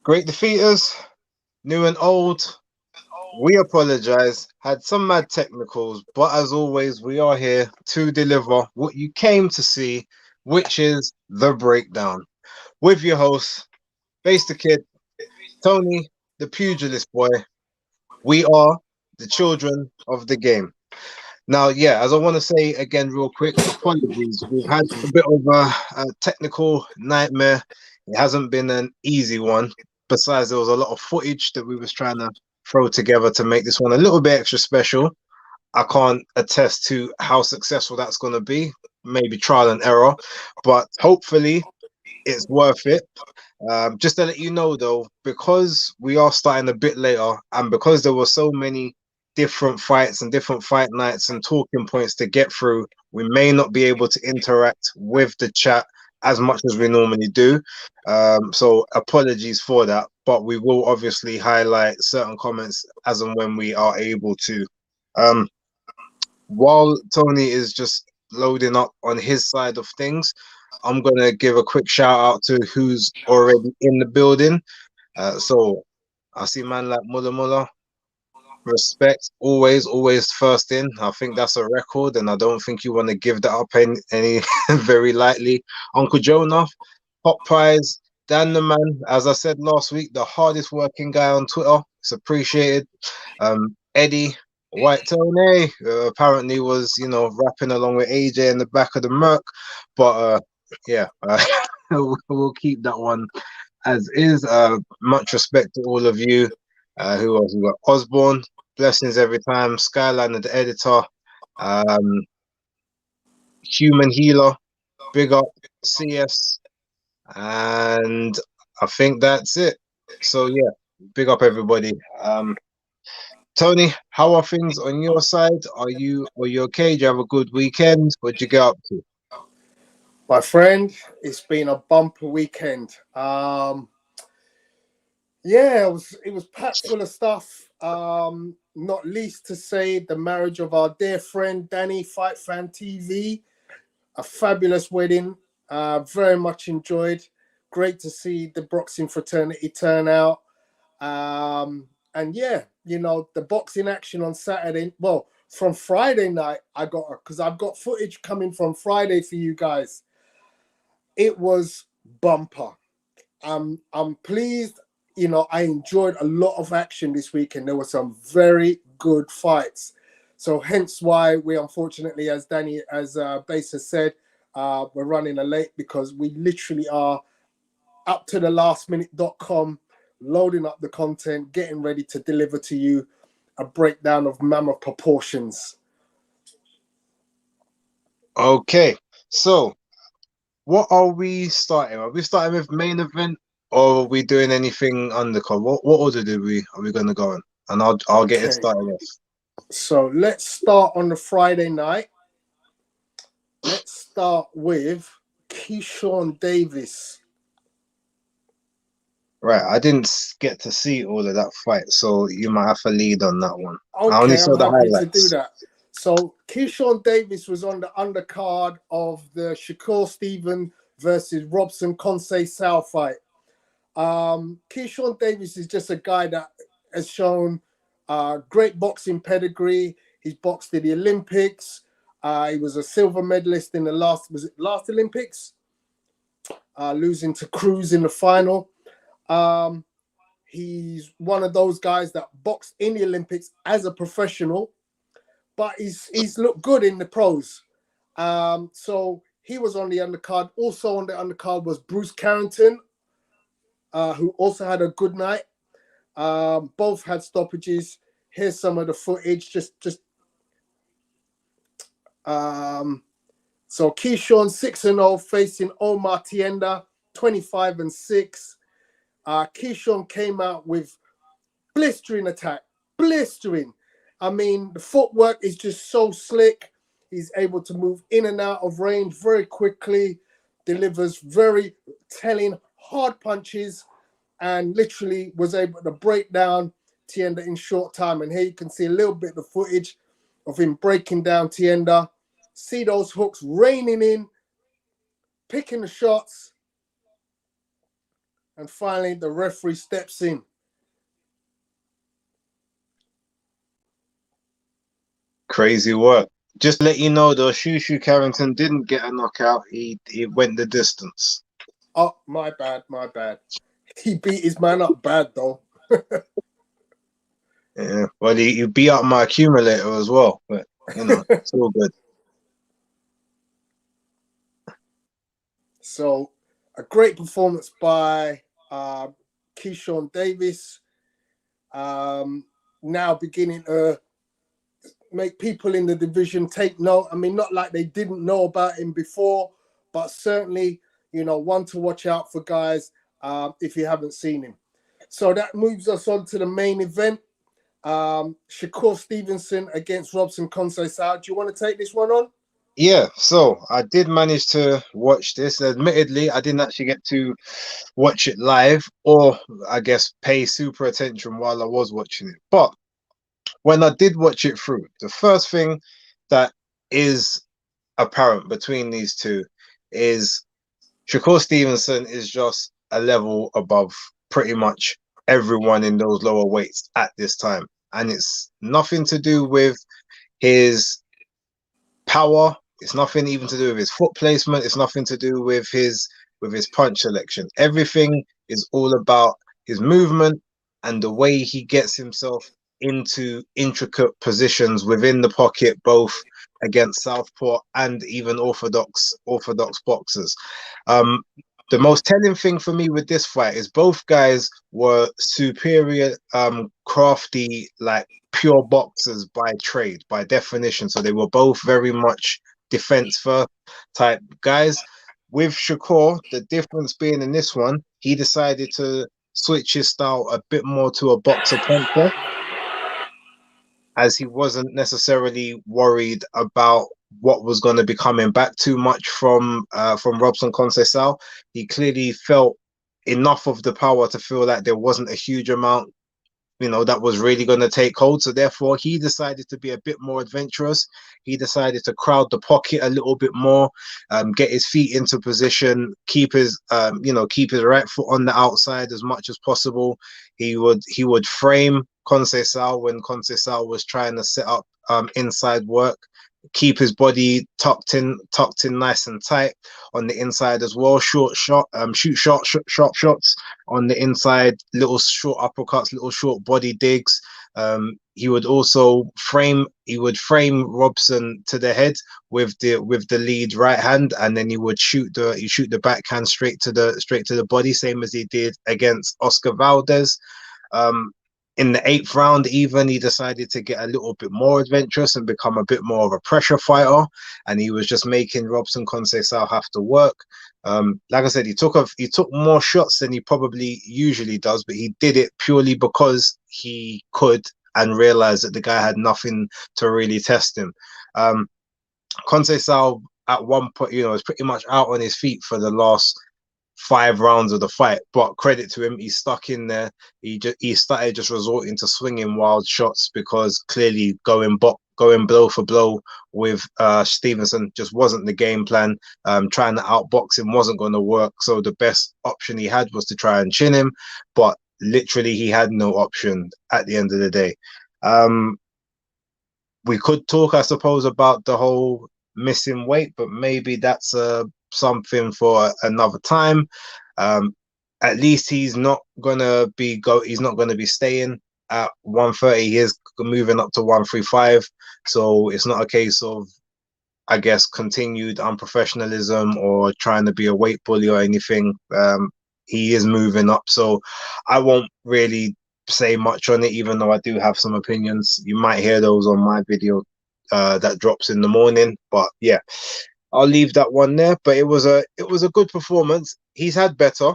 Great defeaters, new and old. We apologize. Had some mad technicals, but as always, we are here to deliver what you came to see, which is the breakdown. With your hosts, Base the Kid, Tony, the Pugilist Boy. We are the children of the game. Now, yeah, as I want to say again, real quick, apologies. We've had a bit of a technical nightmare. It hasn't been an easy one. Besides, there was a lot of footage that we was trying to throw together to make this one a little bit extra special. I can't attest to how successful that's going to be. Maybe trial and error, but hopefully it's worth it. Just to let you know, though, because we are starting a bit later, and because there were so many different fights and different fight nights and talking points to get through, we may not be able to interact with the chat as much as we normally do. So apologies for that, but we will obviously highlight certain comments as and when we are able to. Um, while Tony is just loading up on his side of things, I'm gonna give a quick shout out to who's already in the building. So I see man like Muller Muller. Respect, always first in. I think that's a record, and I don't think you want to give that up any very lightly. Uncle Jonah, Hot Pies, Dan the Man. As I said last week, the hardest working guy on Twitter. It's appreciated. Eddie, White Tony, apparently was rapping along with AJ in the back of the Merc, but yeah, we'll keep that one as is. Much respect to all of you. Who else? We got Osborne, blessings every time. Skyline, the editor. Um, Human Healer, big up. CS, and I think that's it. So yeah, big up everybody. Tony, how are things on your side? Are you okay? Do you have a good weekend? What'd you get up to? My friend, it's been a bumper weekend. Yeah, it was packed full of stuff. Not least to say the marriage of our dear friend Danny, Fight Fan TV. A fabulous wedding. Very much enjoyed. Great to see the boxing fraternity turn out. And yeah, the boxing action on Saturday. Well, from Friday night, because I've got footage coming from Friday for you guys. It was bumper. I'm pleased. I enjoyed a lot of action this weekend. There were some very good fights. So hence why we unfortunately, as Base has said, we're running a late because we literally are up to the lastminute.com, loading up the content, getting ready to deliver to you a breakdown of mammoth proportions. Okay, so what are we starting? Are we starting with main event, or are we doing anything undercard? What order are we gonna go in? And I'll get it Okay. started off. So let's start on the Friday night. Let's start with Keyshawn Davis. Right, I didn't get to see all of that fight, so you might have to lead on that one. I only Okay, saw I'm the happy to do highlights. that. So Keyshawn Davis was on the undercard of the Shakur Stevenson versus Robson Conceicao fight. Keyshawn Davis is just a guy that has shown great boxing pedigree. He's boxed in the Olympics. He was a silver medalist in the last Olympics, losing to Cruz in the final. He's one of those guys that boxed in the Olympics as a professional, but he's looked good in the pros. So he was on the undercard. Also on the undercard was Bruce Carrington, who also had a good night. Both had stoppages. Here's some of the footage. So Keyshawn 6-0 facing Omar Tienda 25-6. Keyshawn came out with blistering attack, blistering. I mean, the footwork is just so slick. He's able to move in and out of range very quickly, delivers very telling hard punches, and literally was able to break down Tienda in short time. And here you can see a little bit of the footage of him breaking down Tienda. See those hooks raining in, picking the shots. And finally, the referee steps in. Crazy work. Just to let you know, though, Shushu Carrington didn't get a knockout. He went the distance. Oh, my bad. He beat his man up bad, though. Yeah, well, he beat up my accumulator as well, but you know, it's all good. So, a great performance by Keyshawn Davis. Now beginning to make people in the division take note. I mean, not like they didn't know about him before, but certainly, you know, one to watch out for, guys, if you haven't seen him. So that moves us on to the main event. Shakur Stevenson against Robson Conceicao. Do you want to take this one on? Yeah, so I did manage to watch this. Admittedly, I didn't actually get to watch it live, or I guess pay super attention while I was watching it. But when I did watch it through, the first thing that is apparent between these two is Shakur Stevenson is just a level above pretty much everyone in those lower weights at this time. And it's nothing to do with his power. It's nothing even to do with his foot placement. It's nothing to do with his punch selection. Everything is all about his movement and the way he gets himself into intricate positions within the pocket, both against southpaw and even orthodox boxers. The most telling thing for me with this fight is both guys were superior, crafty, like pure boxers by trade, by definition. So they were both very much defense first type guys. With Shakur, the difference being in this one, he decided to switch his style a bit more to a boxer puncher, as he wasn't necessarily worried about what was going to be coming back too much from Robson Conceicao. He clearly felt enough of the power to feel like there wasn't a huge amount, you know, that was really going to take hold. So therefore, he decided to be a bit more adventurous. He decided to crowd the pocket a little bit more, get his feet into position, keep his keep his right foot on the outside as much as possible. He would frame Conceicao when Conceicao was trying to set up inside work, keep his body tucked in nice and tight on the inside as well. Shoot sharp shots on the inside, little short uppercuts, little short body digs. He would also frame Robson to the head with the lead right hand, and then he would shoot the backhand straight to the body, same as he did against Oscar Valdez. In the 8th round, even, he decided to get a little bit more adventurous and become a bit more of a pressure fighter, and he was just making Robson Conceicao have to work. Like I said, he took more shots than he probably usually does, but he did it purely because he could and realized that the guy had nothing to really test him. Conceicao at one point, you know, was pretty much out on his feet for the last 5 rounds of the fight, but credit to him, he stuck in there. He started just resorting to swinging wild shots, because clearly going blow for blow with Stevenson just wasn't the game plan. Trying to outbox him wasn't going to work, so the best option he had was to try and chin him, but literally he had no option at the end of the day. We could talk, I suppose, about the whole missing weight, but maybe that's something for another time. At least he's not gonna be staying at 130. He is moving up to 135, so it's not a case of, I guess, continued unprofessionalism or trying to be a weight bully or anything. He is moving up, so I won't really say much on it, even though I do have some opinions. You might hear those on my video that drops in the morning, but yeah, I'll leave that one there. But it was a good performance. He's had better,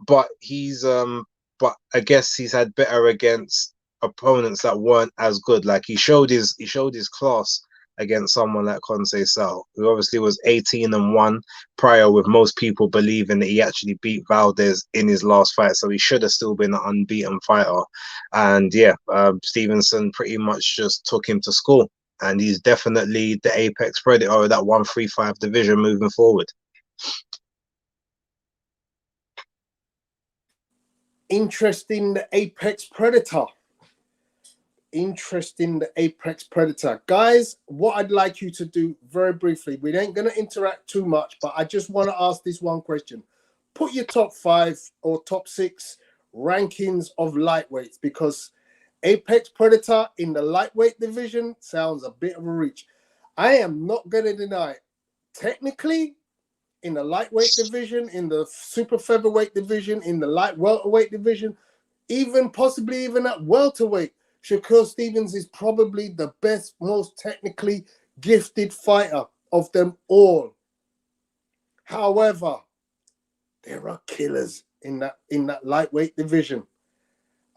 but but I guess he's had better against opponents that weren't as good. Like he showed his class against someone like Conceicao, who obviously was 18-1 prior, with most people believing that he actually beat Valdez in his last fight, so he should have still been an unbeaten fighter. And yeah, Stevenson pretty much just took him to school, and he's definitely the apex predator of that 135 division moving forward. Interesting, the apex predator. Interesting, the apex predator. Guys, what I'd like you to do very briefly, we ain't going to interact too much, but I just want to ask this one question. Put your top 5 or top 6 rankings of lightweights, because apex predator in the lightweight division sounds a bit of a reach. I am not going to deny it. Technically, in the lightweight division, in the super featherweight division, in the light welterweight division, even possibly even at welterweight, Shakur Stevens is probably the best, most technically gifted fighter of them all. However, there are killers in that lightweight division.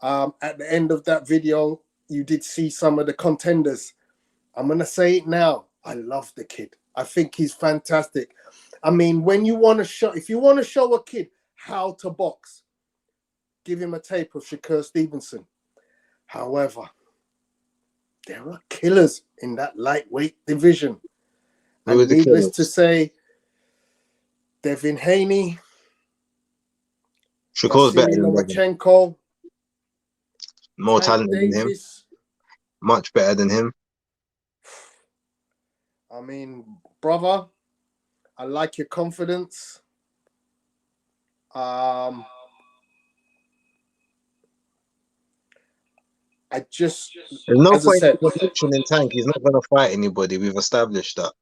At the end of that video, you did see some of the contenders. I'm gonna say it now. I love the kid. I think he's fantastic. I mean, when you want to show, if you want to show a kid how to box, give him a tape of Shakur Stevenson. However, there are killers in that lightweight division. And needless to say, Devin Haney, Shakur's better than Lomachenko, more talented than him. Much better than him. I mean, brother, I like your confidence. There's no point in Tank. He's not going to fight anybody. We've established that.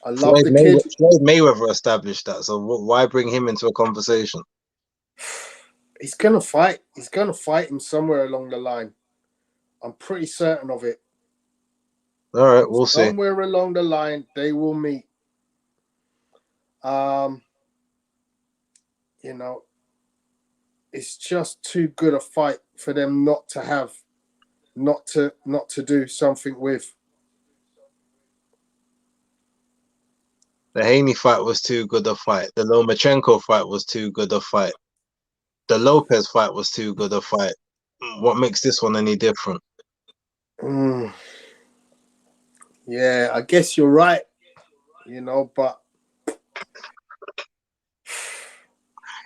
I love the kid. Floyd Mayweather established that. So why bring him into a conversation? He's going to fight. He's going to fight him somewhere along the line. I'm pretty certain of it. All right, we'll see. Somewhere along the line, they will meet. You know, it's just too good a fight for them not to have. Not to do something with. The Haney fight was too good a fight. The Lomachenko fight was too good a fight. The Lopez fight was too good a fight. What makes this one any different? Yeah, I guess you're right. You know, but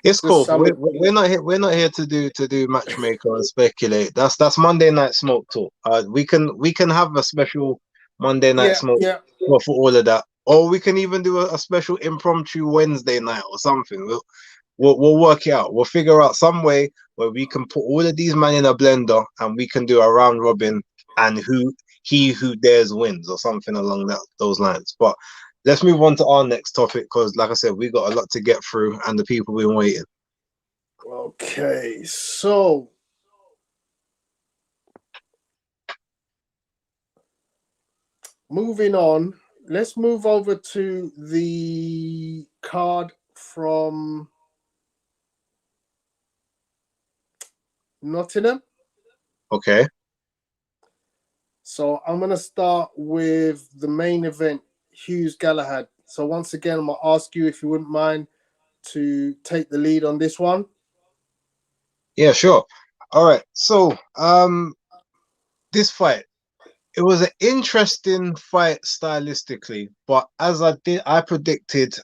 it's cool. We're not here. We're not here to do matchmaker and speculate. That's Monday Night Smoke talk. We can have a special Monday Night Smoke for all of that, or we can even do a special impromptu Wednesday night or something. We'll work it out. We'll figure out some way where we can put all of these men in a blender and we can do a round robin and who dares wins or something along those lines. But let's move on to our next topic because, like I said, we got a lot to get through and the people been waiting. Okay, so moving on, let's move over to the card from Nottingham. Okay. So I'm going to start with the main event, Hughes Galahad. So once again, I'm going to ask you if you wouldn't mind to take the lead on this one. Yeah, sure. All right. So this fight, it was an interesting fight stylistically, but as I predicted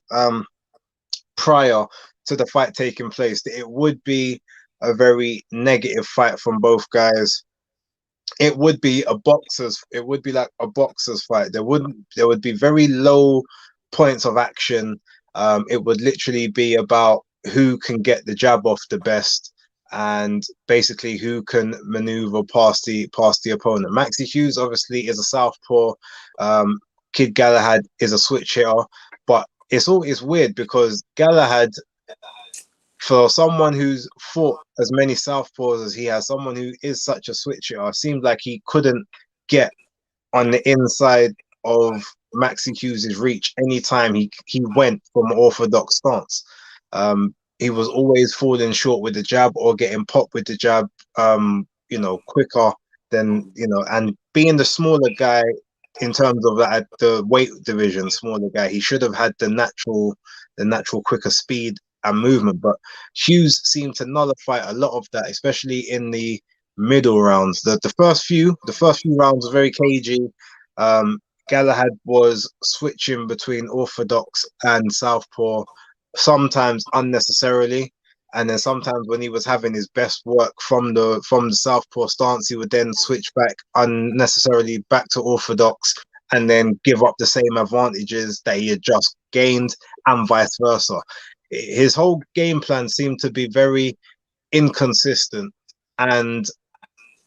prior to the fight taking place that it would be a very negative fight from both guys. It would be like a boxer's fight. There would be very low points of action. It would literally be about who can get the jab off the best and basically who can maneuver past the opponent. Maxi Hughes obviously is a southpaw. Kid Galahad is a switch hitter, but it's weird because Galahad, for someone who's fought as many southpaws as he has, someone who is such a switcher, seemed like he couldn't get on the inside of Maxi Hughes' reach anytime he went from an orthodox stance. He was always falling short with the jab or getting popped with the jab, quicker than, and being the smaller guy in terms of that, the weight division, smaller guy, he should have had the natural quicker speed and movement, but Hughes seemed to nullify a lot of that, especially in the middle rounds. The first few rounds were very cagey. Galahad was switching between orthodox and southpaw, sometimes unnecessarily, And then sometimes when he was having his best work from the southpaw stance, he would then switch back unnecessarily back to orthodox and then give up the same advantages that he had just gained, and vice versa. His whole game plan seemed to be very inconsistent, and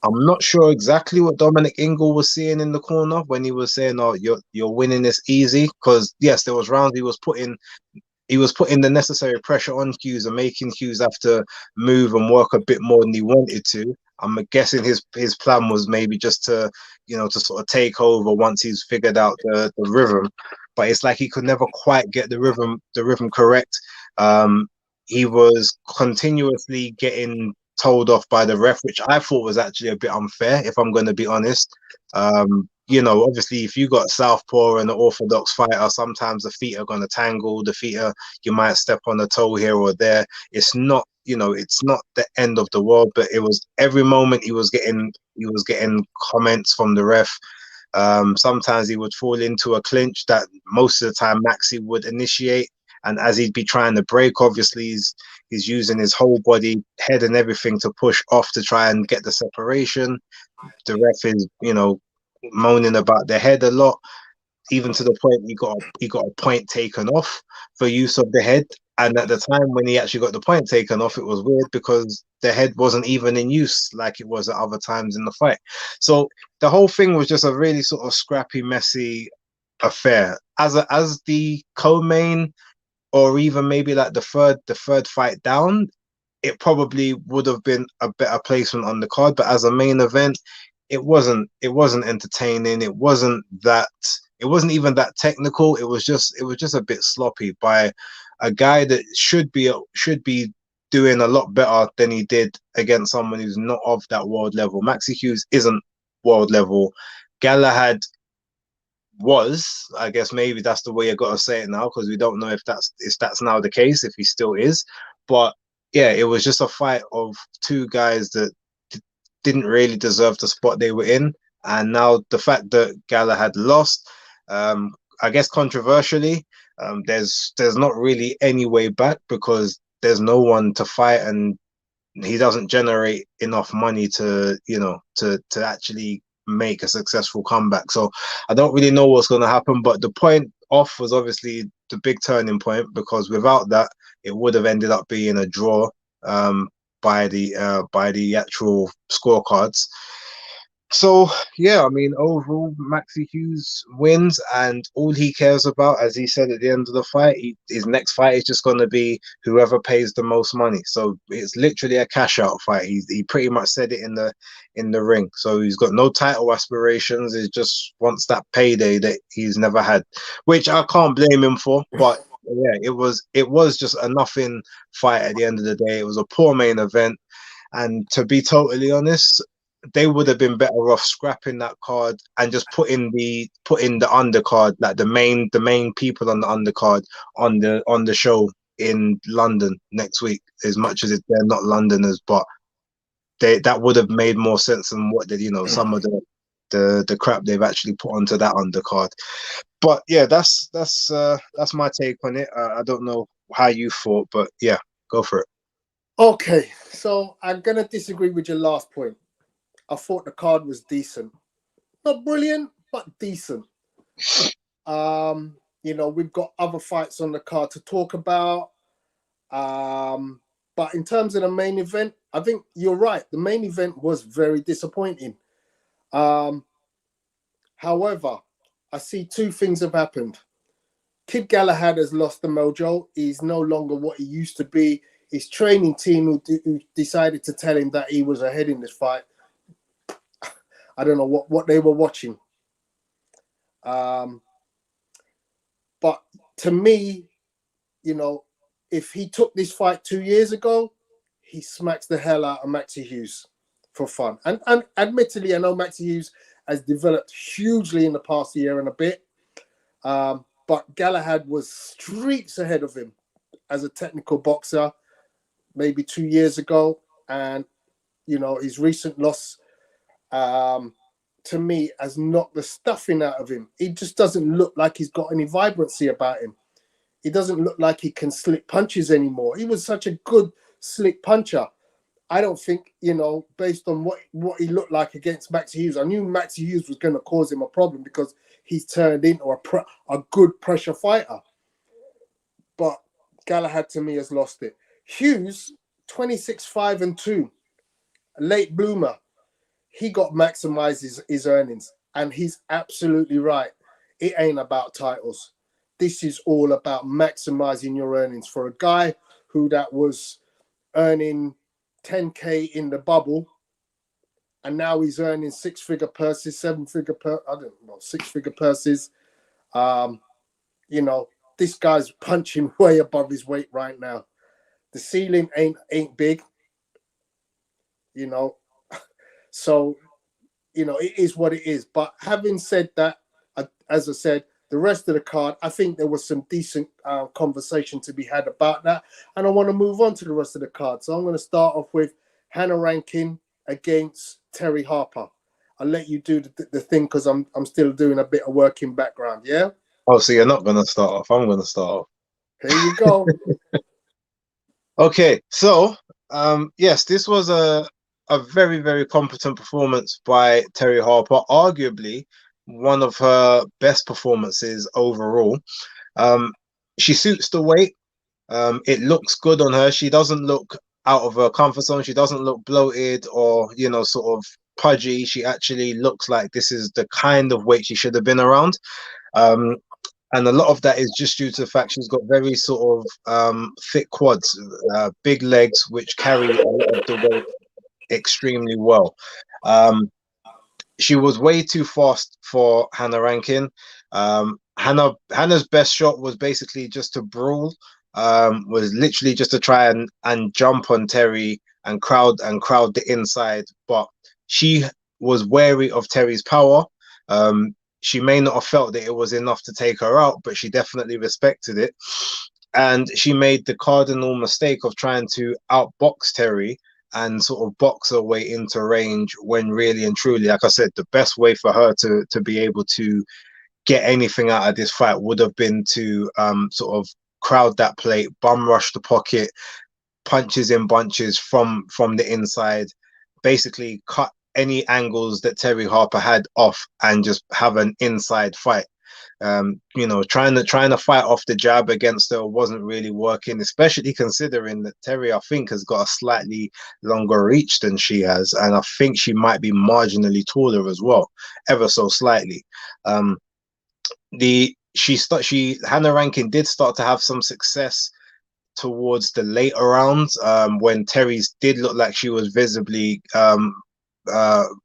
I'm not sure exactly what Dominic Ingle was seeing in the corner when he was saying, "Oh, you're winning this easy." Because yes, there was rounds he was putting the necessary pressure on Hughes and making Hughes have to move and work a bit more than he wanted to. I'm guessing his plan was maybe just to, to sort of take over once he's figured out the rhythm. But it's like he could never quite get the rhythm correct. He was continuously getting told off by the ref, which I thought was actually a bit unfair, if I'm going to be honest. Obviously, if you got southpaw and an orthodox fighter, sometimes the feet are going to tangle. You might step on a toe here or there. It's not, it's not the end of the world. But it was every moment he was getting comments from the ref. Sometimes he would fall into a clinch that most of the time Maxi would initiate. And as he'd be trying to break, obviously he's using his whole body, head and everything to push off to try and get the separation. The ref is, moaning about the head a lot, even to the point he got a point taken off for use of the head. And at the time when he actually got the point taken off, it was weird because the head wasn't even in use like it was at other times in the fight. So the whole thing was just a really sort of scrappy, messy affair. As the co-main, or even maybe like the third fight down, it probably would have been a better placement on the card. But as a main event, it wasn't entertaining. It wasn't even that technical. It was just a bit sloppy by a guy that should be doing a lot better than he did against someone who's not of that world level. Maxi Hughes isn't world level. Galahad was, I guess maybe that's the way I got to say it now, because we don't know if that's now the case, if he still is. But yeah, it was just a fight of two guys that didn't really deserve the spot they were in. And now the fact that Galahad lost, I guess controversially, there's not really any way back because there's no one to fight, and he doesn't generate enough money to actually make a successful comeback. So I don't really know what's going to happen, but the point off was obviously the big turning point, because without that, it would have ended up being a draw by the actual scorecards. So yeah, I mean, overall, Maxi Hughes wins, and all he cares about, as he said at the end of the fight, his next fight is just going to be whoever pays the most money. So it's literally a cash out fight. He pretty much said it in the ring. So he's got no title aspirations. He just wants that payday that he's never had, which I can't blame him for. But yeah, it was just a nothing fight at the end of the day. It was a poor main event, and to be totally honest, they would have been better off scrapping that card and just putting the undercard, like the main people on the undercard on the show in London next week. As much as they're not Londoners, but that would have made more sense than what some of the crap they've actually put onto that undercard. But yeah, that's my take on it. I don't know how you thought, but yeah, go for it. Okay, so I'm gonna disagree with your last point. I thought the card was decent. Not brilliant, but decent. We've got other fights on the card to talk about. But in terms of the main event, I think you're right. The main event was very disappointing. However, I see two things have happened. Kid Galahad has lost the mojo. He's no longer what he used to be. His training team who decided to tell him that he was ahead in this fight, I don't know what they were watching. But to me, if he took this fight 2 years ago, he smacks the hell out of Maxi Hughes for fun. And admittedly, I know Maxi Hughes has developed hugely in the past year and a bit. But Galahad was streets ahead of him as a technical boxer maybe 2 years ago. And, his recent loss to me has knocked the stuffing out of him. He just doesn't look like he's got any vibrancy about him. He doesn't look like he can slip punches anymore. He was such a good slick puncher. I don't think, you know, based on what he looked like against Maxi Hughes, I knew Maxi Hughes was going to cause him a problem because he's turned into a good pressure fighter. But Galahad, to me, has lost it. Hughes, 26-5-2, a late bloomer. He got maximized his earnings. And he's absolutely right. It ain't about titles. This is all about maximizing your earnings. For a guy who that was earning 10K in the bubble, and now he's earning six-figure purses, six-figure purses. You know, this guy's punching way above his weight right now. The ceiling ain't big, you know. So, you know, it is what it is. But having said that, as I said, the rest of the card, I think there was some decent conversation to be had about that. And I want to move on to the rest of the card. So I'm going to start off with Hannah Rankin against Terry Harper. I'll let you do the thing because I'm still doing a bit of work in background, yeah? Oh, so you're not going to start off. I'm going to start off. Here you go. Okay, so, yes, this was a very, very competent performance by Terry Harper. Arguably, one of her best performances overall. She suits the weight. It looks good on her. She doesn't look out of her comfort zone. She doesn't look bloated or, you know, sort of pudgy. She actually looks like this is the kind of weight she should have been around. And a lot of that is just due to the fact she's got very sort of thick quads, big legs, which carry a lot of the weight extremely well. She was way too fast for Hannah Rankin. Hannah's best shot was basically just to brawl, was literally just to try and jump on Terry and crowd the inside. But she was wary of Terry's power. She may not have felt that it was enough to take her out, but she definitely respected it. And she made the cardinal mistake of trying to outbox Terry and sort of box her way into range when really and truly, like I said, the best way for her to be able to get anything out of this fight would have been to sort of crowd that plate, bum rush the pocket, punches in bunches from the inside, basically cut any angles that Terry Harper had off and just have an inside fight. You know, trying to fight off the jab against her wasn't really working, especially considering that Terry, I think, has got a slightly longer reach than she has, and I think she might be marginally taller as well, ever so slightly. Hannah Rankin did start to have some success towards the later rounds when Terry's did look like she was visibly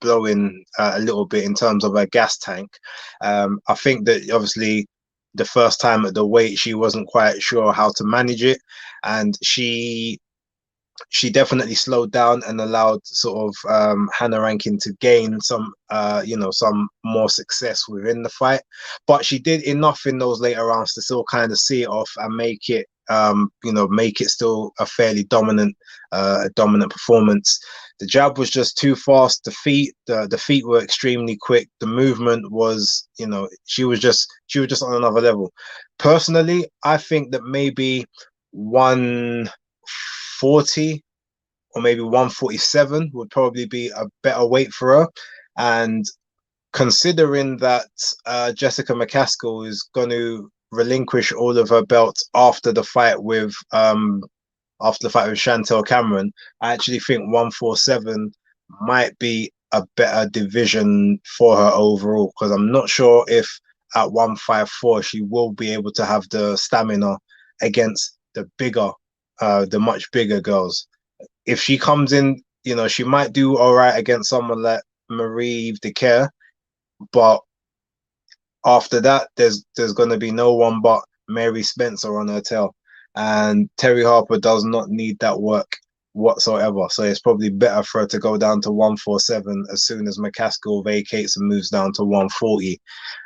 blowing a little bit in terms of her gas tank. I think that obviously the first time at the weight she wasn't quite sure how to manage it, and she definitely slowed down and allowed sort of Hannah Rankin to gain some you know, some more success within the fight. But she did enough in those later rounds to still kind of see it off and make it you know, make it still a fairly dominant performance. The jab was just too fast. The feet were extremely quick. The movement was, you know, she was just on another level. Personally, I think that maybe 140 or maybe 147 would probably be a better weight for her. And considering that Jessica McCaskill is going to relinquish all of her belts after the fight with Chantel Cameron, I actually think 147 might be a better division for her overall, because I'm not sure if at 154 she will be able to have the stamina against the much bigger girls. If she comes in, you know, she might do all right against someone like Marie-Eve Decaire, but after that, there's going to be no one but Mary Spencer on her tail. And Terry Harper does not need that work whatsoever. So it's probably better for her to go down to 147 as soon as McCaskill vacates and moves down to 140.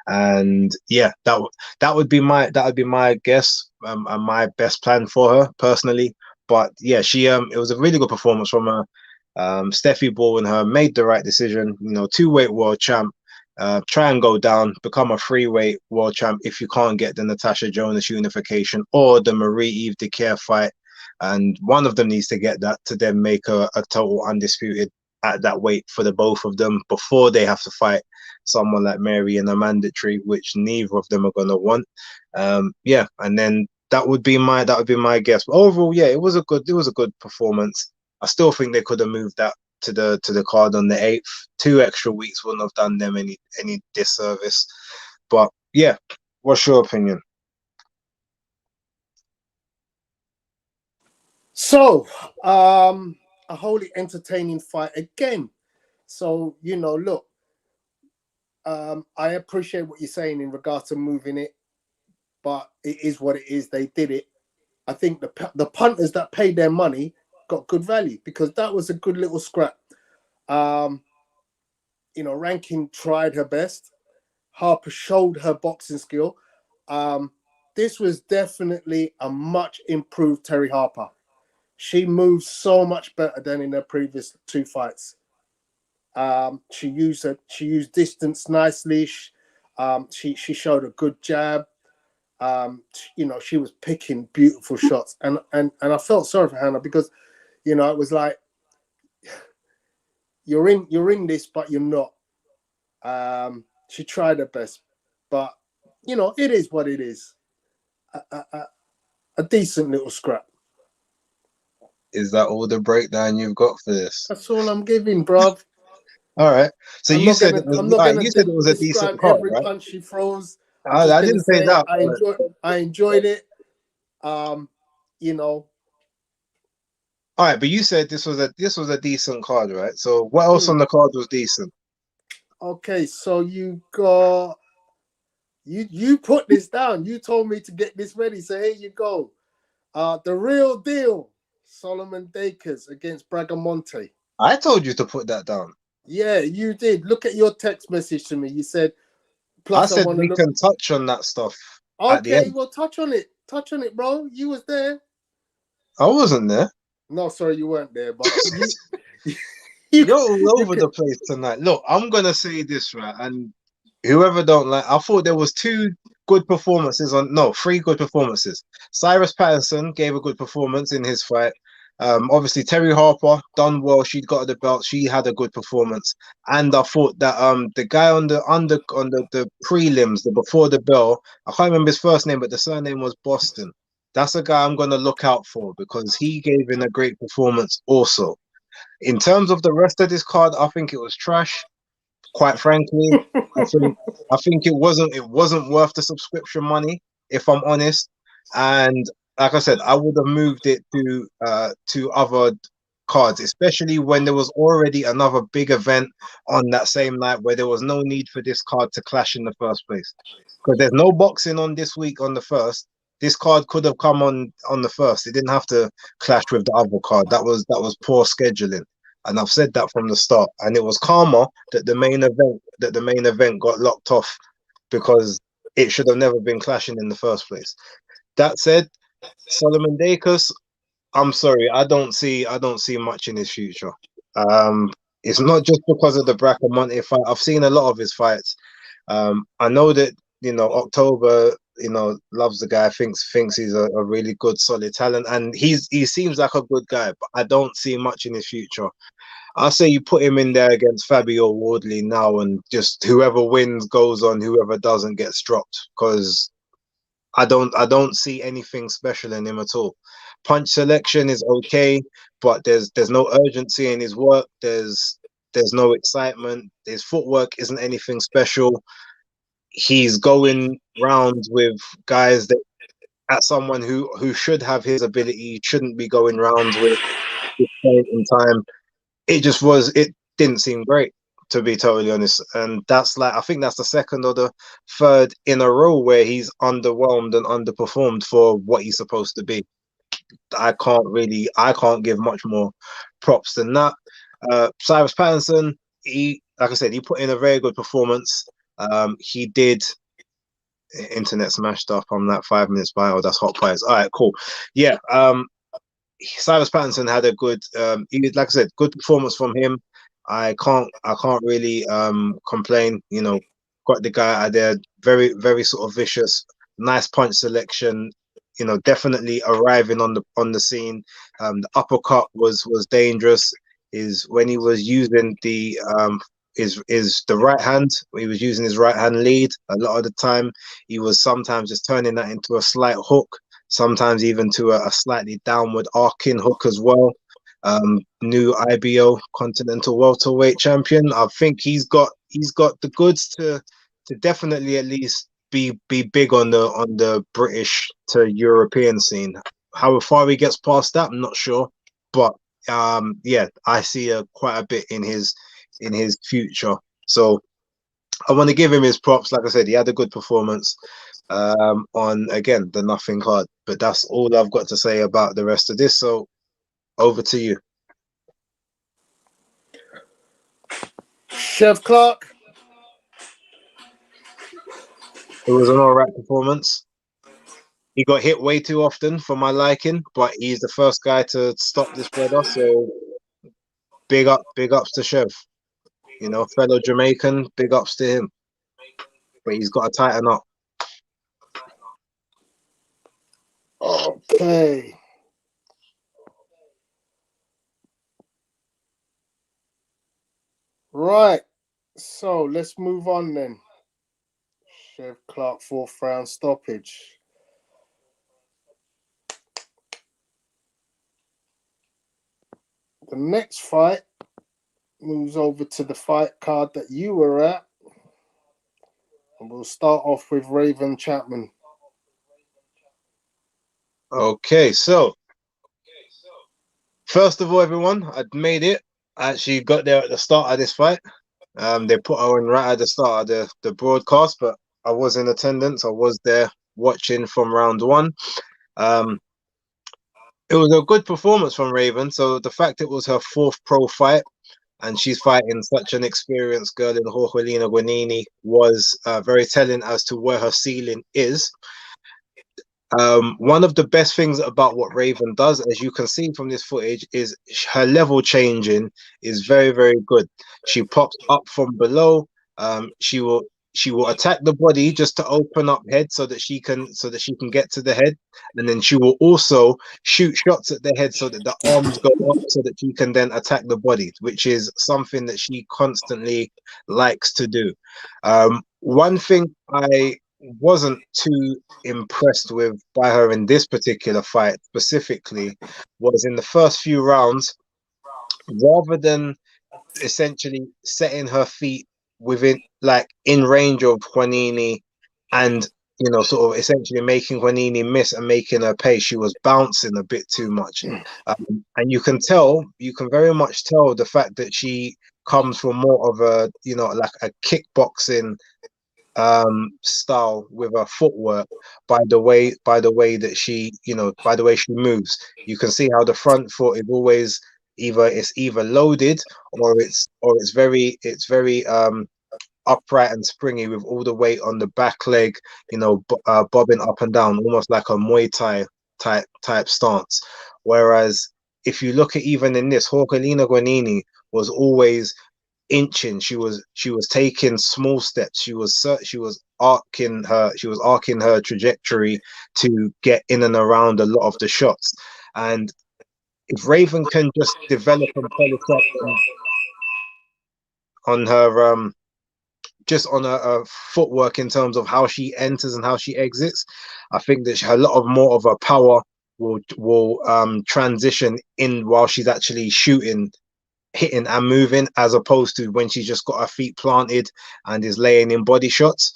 And yeah, that would be my guess and my best plan for her personally. But yeah, she it was a really good performance from her. Steffi Ball and her made the right decision. You know, 2-weight world champ. Try and go down, become a 3-weight world champ if you can't get the Natasha Jonas unification or the Marie-Eve Decaire fight. and one of them needs to get that to then make a total undisputed at that weight for the both of them before they have to fight someone like Mary in a mandatory, which neither of them are going to want. Yeah, and then that would be my guess. But overall, yeah, it was a good performance. I still think they could have moved that to the card on the 8th. 2 extra weeks wouldn't have done them any disservice. But yeah, what's your opinion? So, a wholly entertaining fight again. So, look, I appreciate what you're saying in regards to moving it, but it is what it is. They did it. I think the punters that paid their money got good value because that was a good little scrap. Rankin tried her best. Harper showed her boxing skill. This was definitely a much improved Terry Harper. She moved so much better than in her previous 2 fights. She used distance nicely. She showed a good jab. She was picking beautiful shots, and I felt sorry for Hannah because, it was like you're in this, but you're not. She tried her best, but it is what it is. A decent little scrap. Is that all the breakdown you've got for this? That's all I'm giving, bruv. All right. So you said it was a decent card, every right? punch she throws. I didn't say that. I enjoyed it. All right, but you said this was a decent card, right? So what else on the card was decent? Okay, so you got you put this down. You told me to get this ready. So here you go. The real deal. Solomon Dakers against Bragamonte. I told you to put that down. Yeah, you did. Look at your text message to me. You said, I said we can touch on that stuff. Okay, well, touch on it. Touch on it, bro. You was there. I wasn't there. No, sorry, you weren't there, but you're all over the place tonight. Look, I'm going to say this, right? And whoever don't like, I thought there was 3 good performances. Cyrus Patterson gave a good performance in his fight. Obviously Terry Harper done well. She got the belt. She had a good performance, and I thought that the guy on the prelims, the before the bell, I can't remember his first name, but the surname was Boston. That's a guy I'm gonna look out for because he gave in a great performance. Also, in terms of the rest of this card, I think it was trash. Quite frankly, I think it wasn't worth the subscription money, if I'm honest. And like I said, I would have moved it to other cards, especially when there was already another big event on that same night where there was no need for this card to clash in the first place. Because there's no boxing on this week on the 1st. This card could have come on the 1st. It didn't have to clash with the other card. That was poor scheduling. And I've said that from the start. And it was karma that the main event got locked off because it should have never been clashing in the first place. That said, Solomon Dakers, I'm sorry, I don't see much in his future. It's not just because of the Bracamonte fight. I've seen a lot of his fights. I know that October, loves the guy, thinks he's a really good, solid talent, and he seems like a good guy. But I don't see much in his future. I say you put him in there against Fabio Wardley now, and just whoever wins goes on, whoever doesn't gets dropped, because I don't see anything special in him at all. Punch selection is okay, but there's no urgency in his work. There's no excitement. His footwork isn't anything special. He's going rounds with guys that at someone who should have his ability shouldn't be going rounds with this point in time. It didn't seem great, to be totally honest. And that's I think that's the 2nd or the 3rd in a row where he's underwhelmed and underperformed for what he's supposed to be. I can't give much more props than that. Cyrus Patterson, like I said, he put in a very good performance. He did. Internet smashed up. I'm like 5 minutes by. Oh, that's hot players. All right, cool. Yeah. Cyrus Patterson had a good, like I said, good performance from him. I can't really complain. Got the guy out there, very very sort of vicious, nice punch selection. definitely arriving on the scene. The uppercut was dangerous. Is when he was using the is the right hand. He was using his right hand lead a lot of the time. He was sometimes just turning that into a slight hook, sometimes even to a slightly downward arcing hook as well. New IBO Continental Welterweight champion. I think he's got the goods to definitely at least be big on the British to European scene. How far he gets past that, I'm not sure, but yeah, I see quite a bit in his future. So I want to give him his props. Like I said, he had a good performance on again the nothing card. But that's all I've got to say about the rest of this. So over to you. Chef Clark. It was an all right performance. He got hit way too often for my liking, but he's the first guy to stop this brother. So big ups to Chev. Fellow Jamaican, big ups to him. But he's got to tighten up. Okay. Right. So let's move on then. Chef Clark, 4th round stoppage. The next fight moves over to the fight card that you were at. And we'll start off with Raven Chapman. Okay, so first of all, everyone, I'd made it. I actually got there at the start of this fight. They put her in right at the start of the broadcast, but I was in attendance. I was there watching from round one. It was a good performance from Raven. So the fact it was her 4th pro fight and she's fighting such an experienced girl in Jorgelina Guanini was very telling as to where her ceiling is. One of the best things about what Raven does, as you can see from this footage, is her level changing is very, very good. She pops up from below. She will attack the body just to open up head so that she can get to the head, and then she will also shoot shots at the head so that the arms go up so that she can then attack the body, which is something that she constantly likes to do. One thing I wasn't too impressed with by her in this particular fight specifically was in the first few rounds, rather than essentially setting her feet within like in range of Guanini and sort of essentially making Guanini miss and making her pay, she was bouncing a bit too much. And you can very much tell the fact that she comes from more of a like a kickboxing style with her footwork by the way that she by the way she moves. You can see how the front foot is always either loaded or it's very upright and springy with all the weight on the back leg, bobbing up and down almost like a Muay Thai type stance. Whereas if you look at even in this, Jorgelina Guanini was always inching. She was taking small steps. She was arcing her trajectory to get in and around a lot of the shots. And if Raven can just develop and polish up on her just on her footwork in terms of how she enters and how she exits, I think that a lot of more of her power will transition in while she's actually shooting, hitting and moving, as opposed to when she's just got her feet planted and is laying in body shots.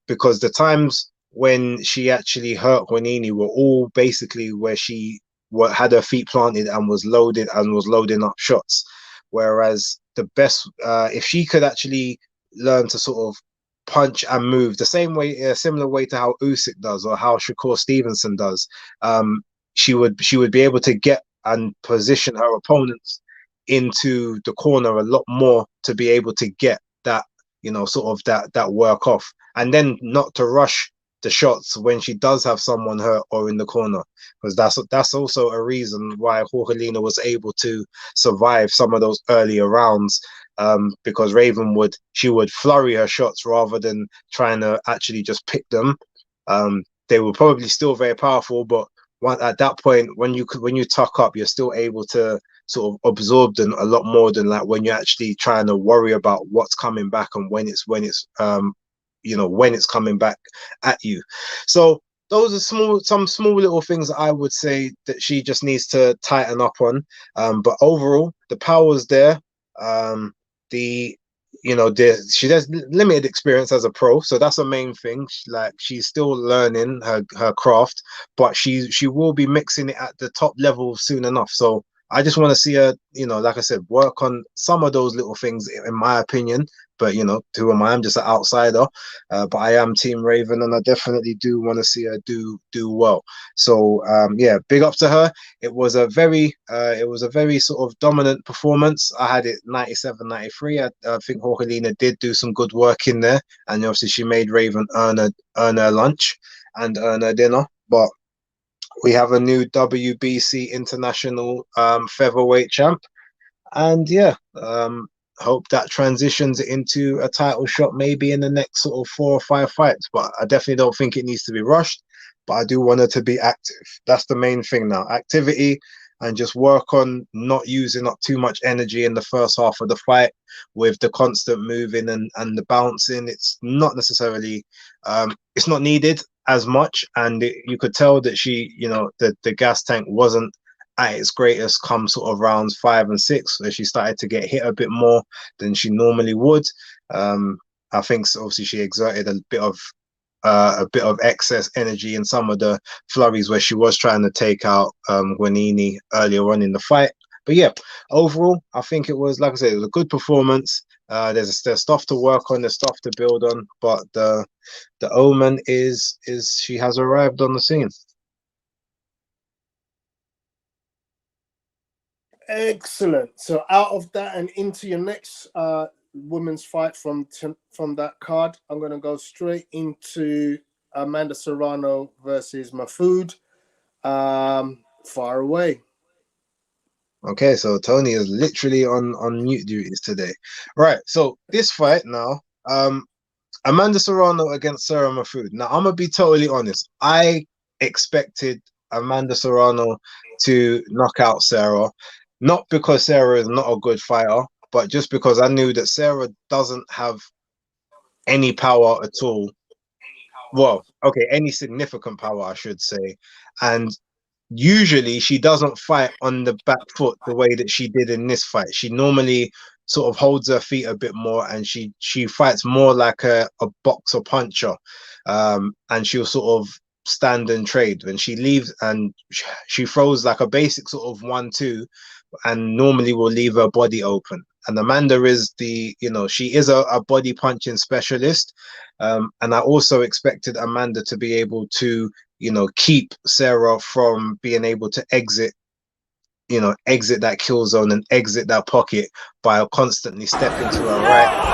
Because the times when she actually hurt Guanini were all basically where she had her feet planted and was loading up shots. Whereas the best, if she could actually learn to sort of punch and move the same way, a similar way to how Usyk does or how Shakur Stevenson does, she would be able to get and position her opponents into the corner a lot more to be able to get that sort of that work off, and then not to rush the shots when she does have someone hurt or in the corner, because that's also a reason why Jorgelina was able to survive some of those earlier rounds, because Raven would flurry her shots rather than trying to actually just pick them. they were probably still very powerful, but at that point, when you tuck up, you're still able to sort of absorb them a lot more than like when you're actually trying to worry about what's coming back and when it's when it's coming back at you. So those are some small little things that I would say that she just needs to tighten up on. But overall, the power's there. The she has limited experience as a pro, so that's the main thing. She's still learning her craft, but she will be mixing it at the top level soon enough. So I just want to see her, like I said, work on some of those little things, in my opinion. But who am I? I'm just an outsider. But I am Team Raven, and I definitely do want to see her do well. So yeah, big up to her. It was a very sort of dominant performance. I had it 97-93. I think Jorgelina did do some good work in there, and obviously she made Raven earn her lunch and earn her dinner. But we have a new WBC international featherweight champ, and yeah, hope that transitions into a title shot maybe in the next sort of 4 or 5 fights. But I definitely don't think it needs to be rushed. But I do want her to be active. That's the main thing now. Activity, and just work on not using up too much energy in the first half of the fight with the constant moving and the bouncing. It's not necessarily, it's not needed as much. And you could tell that she, the gas tank wasn't at its greatest come sort of rounds 5 and 6, where she started to get hit a bit more than she normally would. I think obviously she exerted a bit of excess energy in some of the flurries where she was trying to take out Guanini earlier on in the fight. But yeah, overall, I think it was, like I said, it was a good performance. There's stuff to work on, there's stuff to build on, but the omen is she has arrived on the scene. Excellent. So out of that and into your next women's fight from that card, I'm going to go straight into Amanda Serrano versus Mahfoud. Far away. Okay, so Tony is literally on mute duties today. Right, so this fight now, Amanda Serrano against Sarah Mahfoud. Now, I'm gonna be totally honest. I expected Amanda Serrano to knock out Sarah, not because Sarah is not a good fighter, but just because I knew that Sarah doesn't have any power at all. Well, okay, any significant power, I should say. And usually she doesn't fight on the back foot the way that she did in this fight. She normally sort of holds her feet a bit more, and she fights more like a boxer puncher, and she'll sort of stand and trade when she leaves, and she throws like a basic sort of 1-2, and normally will leave her body open. And Amanda is she is a body punching specialist, and I also expected Amanda to be able to keep Sarah from being able to exit that kill zone and exit that pocket by constantly stepping to her right.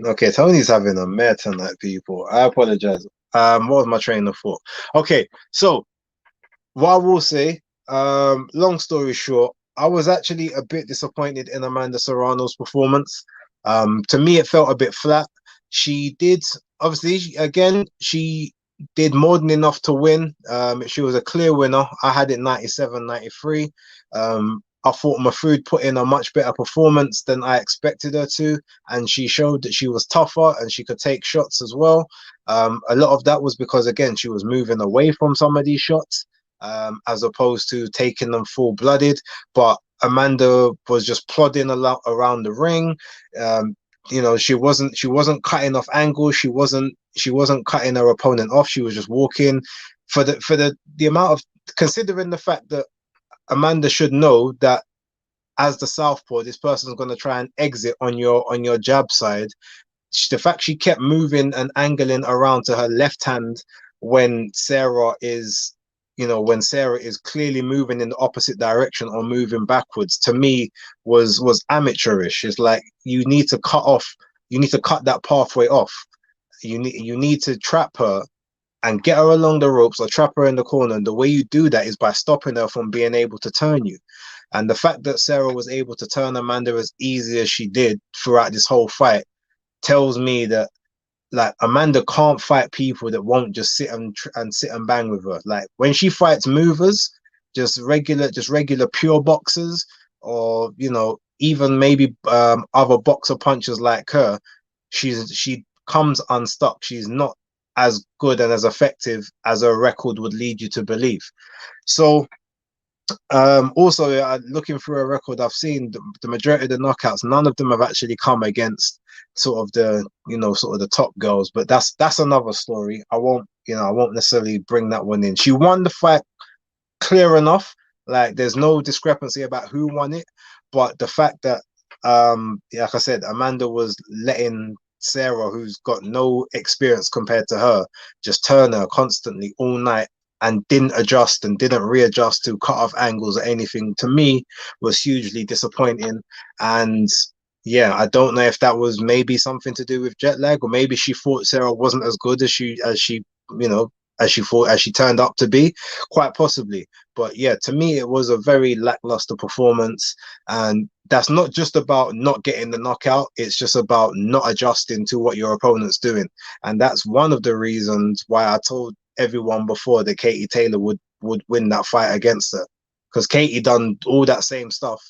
Okay, Tony's having a mare tonight, people. I apologize. What was my train of thought? Okay, so what I will say, long story short, I was actually a bit disappointed in Amanda Serrano's performance. To me, it felt a bit flat. She did, obviously, again, she did more than enough to win. She was a clear winner. I had it 97-93. I thought Mahfoud put in a much better performance than I expected her to, and she showed that she was tougher and she could take shots as well. A lot of that was because, again, she was moving away from some of these shots, as opposed to taking them full-blooded. But Amanda was just plodding a lot around the ring. She wasn't cutting off angles. She wasn't cutting her opponent off. She was just walking for the amount of, considering the fact that Amanda should know that as the southpaw, this person's going to try and exit on your jab side. The fact she kept moving and angling around to her left hand when Sarah is clearly moving in the opposite direction or moving backwards, to me was amateurish. It's like you need to cut that pathway off. You need to trap her and get her along the ropes or trap her in the corner. And the way you do that is by stopping her from being able to turn you. And the fact that Sarah was able to turn Amanda as easy as she did throughout this whole fight tells me that like Amanda can't fight people that won't just sit and sit and bang with her. Like when she fights movers, just regular pure boxers, or even maybe other boxer punchers like her, she comes unstuck. She's not as good and as effective as her record would lead you to believe. So also, looking through a record, I've seen the majority of the knockouts. None of them have actually come against sort of the top girls. But that's another story. I won't necessarily bring that one in. She won the fight clear enough. Like there's no discrepancy about who won it. But the fact that, like I said, Amanda was letting Sarah, who's got no experience compared to her, just turn her constantly all night, and didn't adjust and didn't readjust to cut off angles or anything, to me was hugely disappointing. And yeah, I don't know if that was maybe something to do with jet lag, or maybe she thought Sarah wasn't as good as she thought, as she turned up to be, quite possibly. But yeah, to me it was a very lackluster performance, and that's not just about not getting the knockout, it's just about not adjusting to what your opponent's doing. And that's one of the reasons why I told everyone before that Katie Taylor would win that fight against her, because Katie done all that same stuff,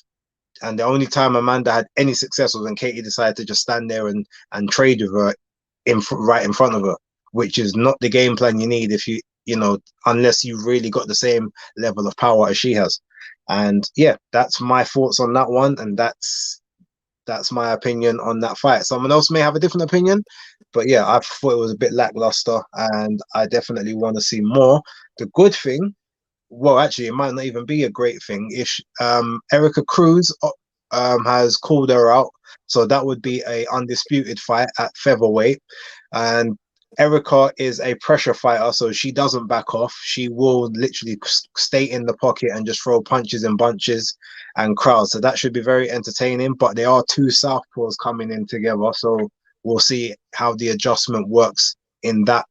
and the only time Amanda had any success was when Katie decided to just stand there and trade with her right in front of her, which is not the game plan you need if unless you really got the same level of power as she has. And yeah, that's my thoughts on that one, and that's my opinion on that fight. Someone else may have a different opinion, but yeah, I thought it was a bit lackluster, and I definitely want to see more. The good thing, well, actually, it might not even be a great thing if Erica Cruz has called her out, so that would be a undisputed fight at featherweight. And Erica is a pressure fighter, so she doesn't back off. She will literally stay in the pocket and just throw punches and bunches and crowds. So that should be very entertaining. But there are two southpaws coming in together, so we'll see how the adjustment works in that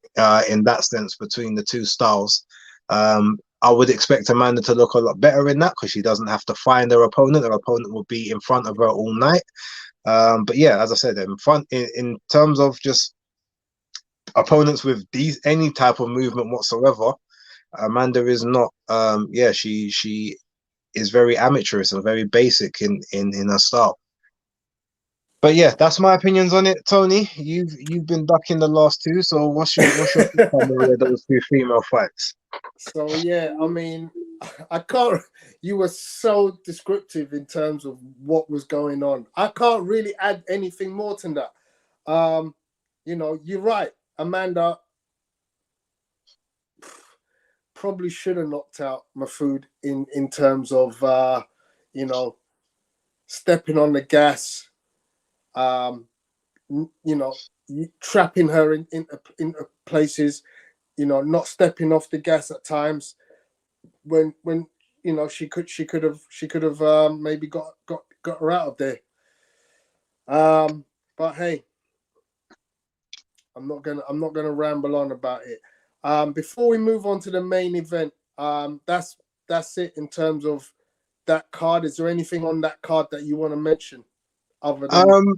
sense between the two styles. I would expect Amanda to look a lot better in that, because she doesn't have to find her opponent. Her opponent will be in front of her all night. But yeah, as I said, in terms of just opponents with any type of movement whatsoever, Amanda is not. She is very amateurish and very basic in her style. But yeah, that's my opinions on it. Tony, you've been ducking the last two, so what's your summary of those two female fights? So yeah, I mean, I can't. You were so descriptive in terms of what was going on. I can't really add anything more to that. You're right. Amanda probably should have knocked out Mahfoud in terms of stepping on the gas, trapping her in places, not stepping off the gas at times when she could have maybe got her out of there. But hey, I'm not gonna ramble on about it. Before we move on to the main event, that's it in terms of that card. Is there anything on that card that you want to mention other than?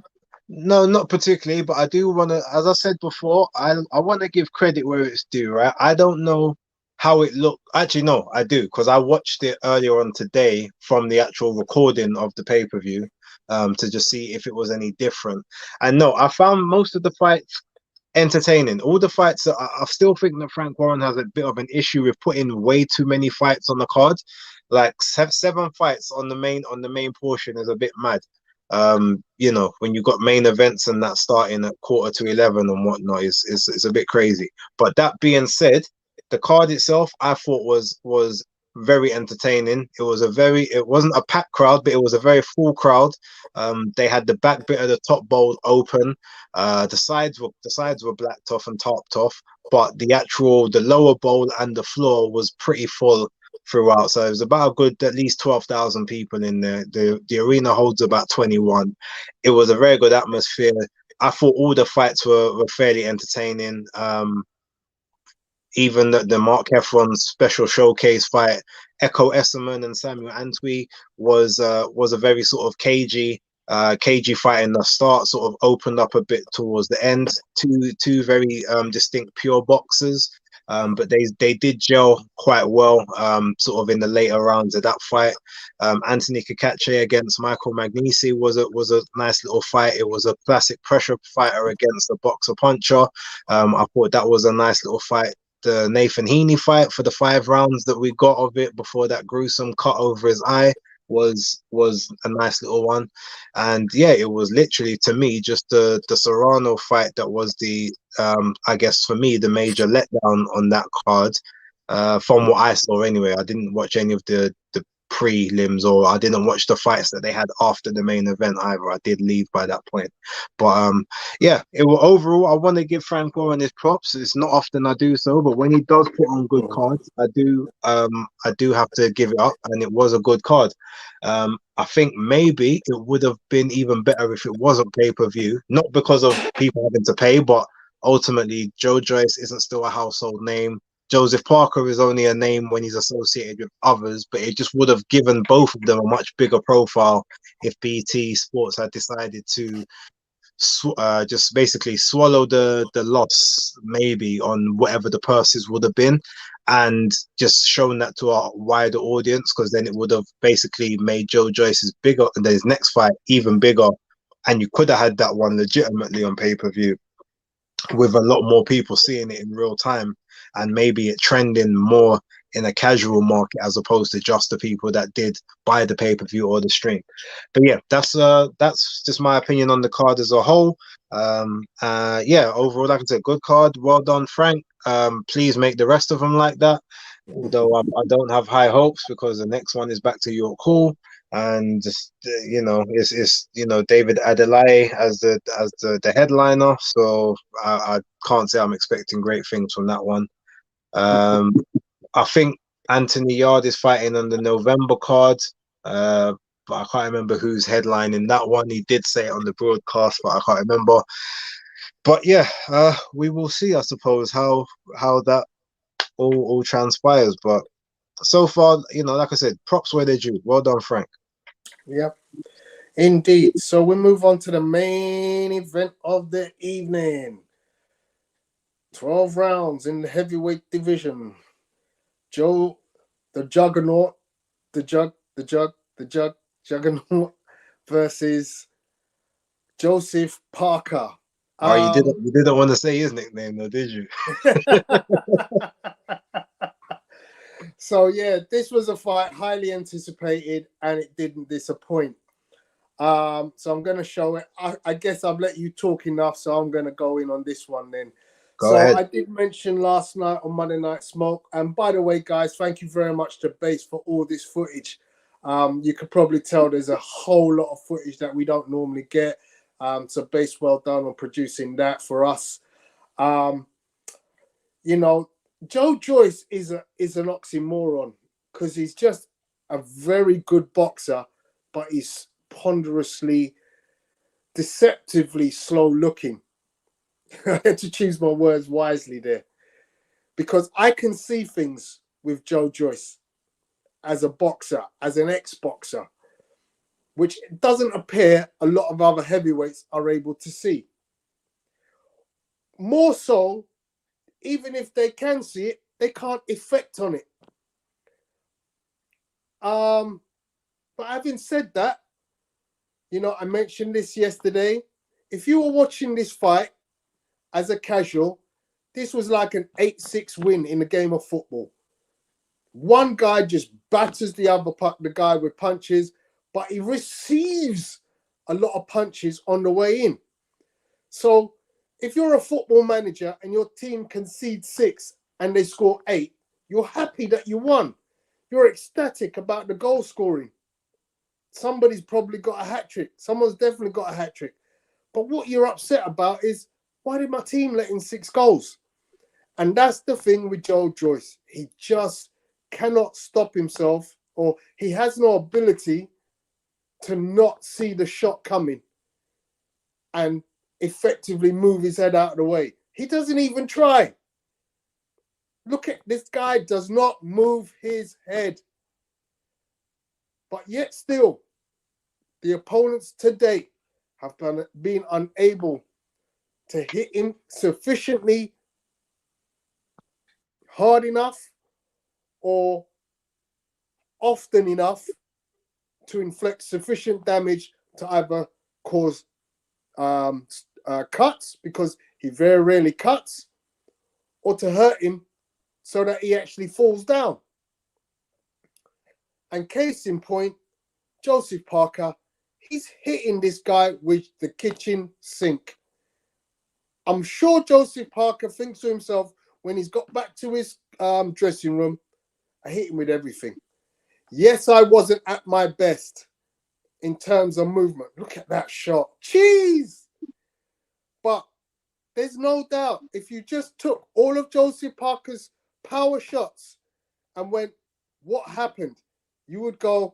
No, not particularly, but I do want to, as I said before, I want to give credit where it's due, right? I don't know how it looked. Actually, no, I do, because I watched it earlier on today from the actual recording of the pay-per-view, to just see if it was any different. And no, I found most of the fights entertaining. All the fights, I still think that Frank Warren has a bit of an issue with putting way too many fights on the card. Like 7 fights on the main portion is a bit mad. When you got main events and that starting at 11:15 and whatnot is a bit crazy. But that being said, the card itself I thought was very entertaining. It wasn't a packed crowd, but it was a very full crowd. They had the back bit of the top bowl open. The sides were blacked off and topped off, but the lower bowl and the floor was pretty full throughout. So it was about a good at least 12,000 people in there. The arena holds about 21. It was a very good atmosphere. I thought all the fights were fairly entertaining. even the Mark Heffron special showcase fight, Echo Esserman and Samuel Antwi was a very sort of cagey fight in the start, sort of opened up a bit towards the end. Two very distinct pure boxers. But they did gel quite well, sort of in the later rounds of that fight. Anthony Kakache against Michael Magnisi was a nice little fight. It was a classic pressure fighter against a boxer puncher. I thought that was a nice little fight. The Nathan Heaney fight, for the 5 rounds that we got of it before that gruesome cut over his eye, was a nice little one. And yeah, it was literally, to me, just the Serrano fight that was the I guess for me, the major letdown on that card, from what I saw anyway. I didn't watch any of the prelims, or I didn't watch the fights that they had after the main event either. I did leave by that point. But yeah, it will overall, I want to give Frank Warren his props. It's not often I do so, but when he does put on good cards, I do have to give it up, and it was a good card. I think maybe it would have been even better if it wasn't pay-per-view, not because of people having to pay, but ultimately Joe Joyce isn't still a household name. Joseph Parker is only a name when he's associated with others, but it just would have given both of them a much bigger profile if BT Sports had decided to just basically swallow the loss, maybe, on whatever the purses would have been, and just shown that to a wider audience, because then it would have basically made Joe Joyce's bigger and his next fight even bigger, and you could have had that one legitimately on pay-per-view with a lot more people seeing it in real time, and maybe it trending more in a casual market as opposed to just the people that did buy the pay-per-view or the stream. But yeah, that's just my opinion on the card as a whole. Yeah, overall, like I said, good card. Well done, Frank. Please make the rest of them like that. Although I don't have high hopes, because the next one is back to York Hall, and just, it's David Adeleye as the headliner. So I can't say I'm expecting great things from that one. I think Anthony Yard is fighting on the November card, but I can't remember who's headlining that one. He did say it on the broadcast, but I can't remember. But yeah, we will see, I suppose, how that all transpires. But so far, like I said, props where they're due. Well done, Frank. Yep, indeed. So we move on to the main event of the evening. 12 rounds in the heavyweight division. Joe, the Juggernaut, the Juggernaut versus Joseph Parker. You didn't want to say his nickname, though, did you? So yeah, this was a fight highly anticipated, and it didn't disappoint. So I'm going to show it. I guess I've let you talk enough, so I'm going to go in on this one then. Go ahead. I did mention last night on Monday Night Smoke, and by the way, guys, thank you very much to Base for all this footage. You could probably tell there's a whole lot of footage that we don't normally get. So Base, well done on producing that for us. Joe Joyce is an oxymoron, because he's just a very good boxer, but he's ponderously, deceptively slow looking. I had to choose my words wisely there, because I can see things with Joe Joyce as a boxer, as an ex-boxer, which doesn't appear a lot of other heavyweights are able to see. More so, even if they can see it, they can't effect on it. But having said that, I mentioned this yesterday. If you were watching this fight as a casual, this was like an 8-6 win in a game of football. One guy just batters the guy with punches, but he receives a lot of punches on the way in. So if you're a football manager and your team concedes 6 and they score 8, you're happy that you won. You're ecstatic about the goal scoring. Somebody's probably got a hat trick. Someone's definitely got a hat trick. But what you're upset about is, why did my team let in 6 goals? And that's the thing with Joe Joyce. He just cannot stop himself, or he has no ability to not see the shot coming and effectively move his head out of the way. He doesn't even try. Look at this guy, does not move his head. But yet still, the opponents to date have been unable to hit him sufficiently hard enough or often enough to inflict sufficient damage to either cause cuts, because he very rarely cuts, or to hurt him so that he actually falls down. And case in point, Joseph Parker, he's hitting this guy with the kitchen sink. I'm sure Joseph Parker thinks to himself when he's got back to his dressing room, I hit him with everything. Yes, I wasn't at my best in terms of movement. Look at that shot. Jeez! But there's no doubt, if you just took all of Joseph Parker's power shots and went, what happened? You would go,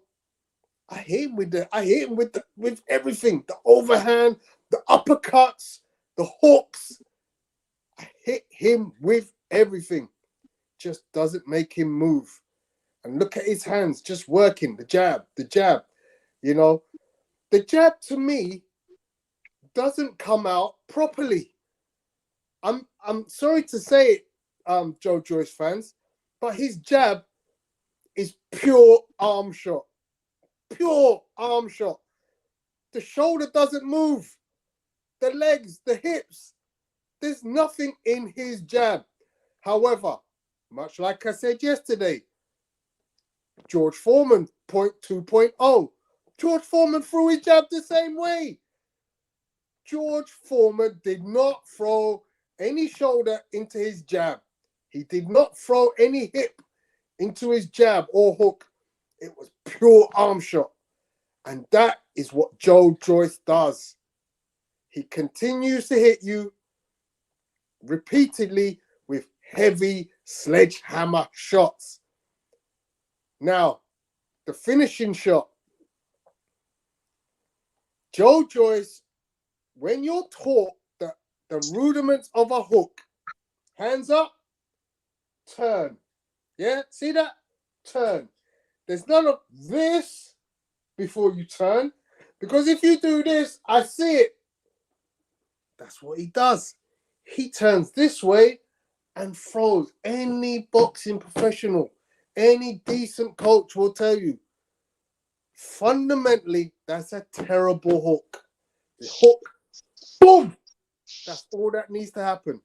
I hit him with everything. The overhand, the uppercuts, the hooks. I hit him with everything. Just doesn't make him move. And look at his hands just working. The jab. You know, the jab to me doesn't come out properly. I'm sorry to say it, Joe Joyce fans, but his jab is pure arm shot. Pure arm shot. The shoulder doesn't move. The legs, the hips. There's nothing in his jab. However, much like I said yesterday, George Foreman 2.0. George Foreman threw his jab the same way. George Foreman did not throw any shoulder into his jab. He did not throw any hip into his jab or hook. It was pure arm shot. And that is what Joe Joyce does. He continues to hit you repeatedly with heavy sledgehammer shots. Now, the finishing shot. Joe Joyce, when you're taught the rudiments of a hook, hands up, turn. Yeah, see that? Turn. There's none of this before you turn, because if you do this, I see it. That's what he does. He turns this way and throws. Any boxing professional, any decent coach will tell you, fundamentally, that's a terrible hook. The hook, boom! That's all that needs to happen.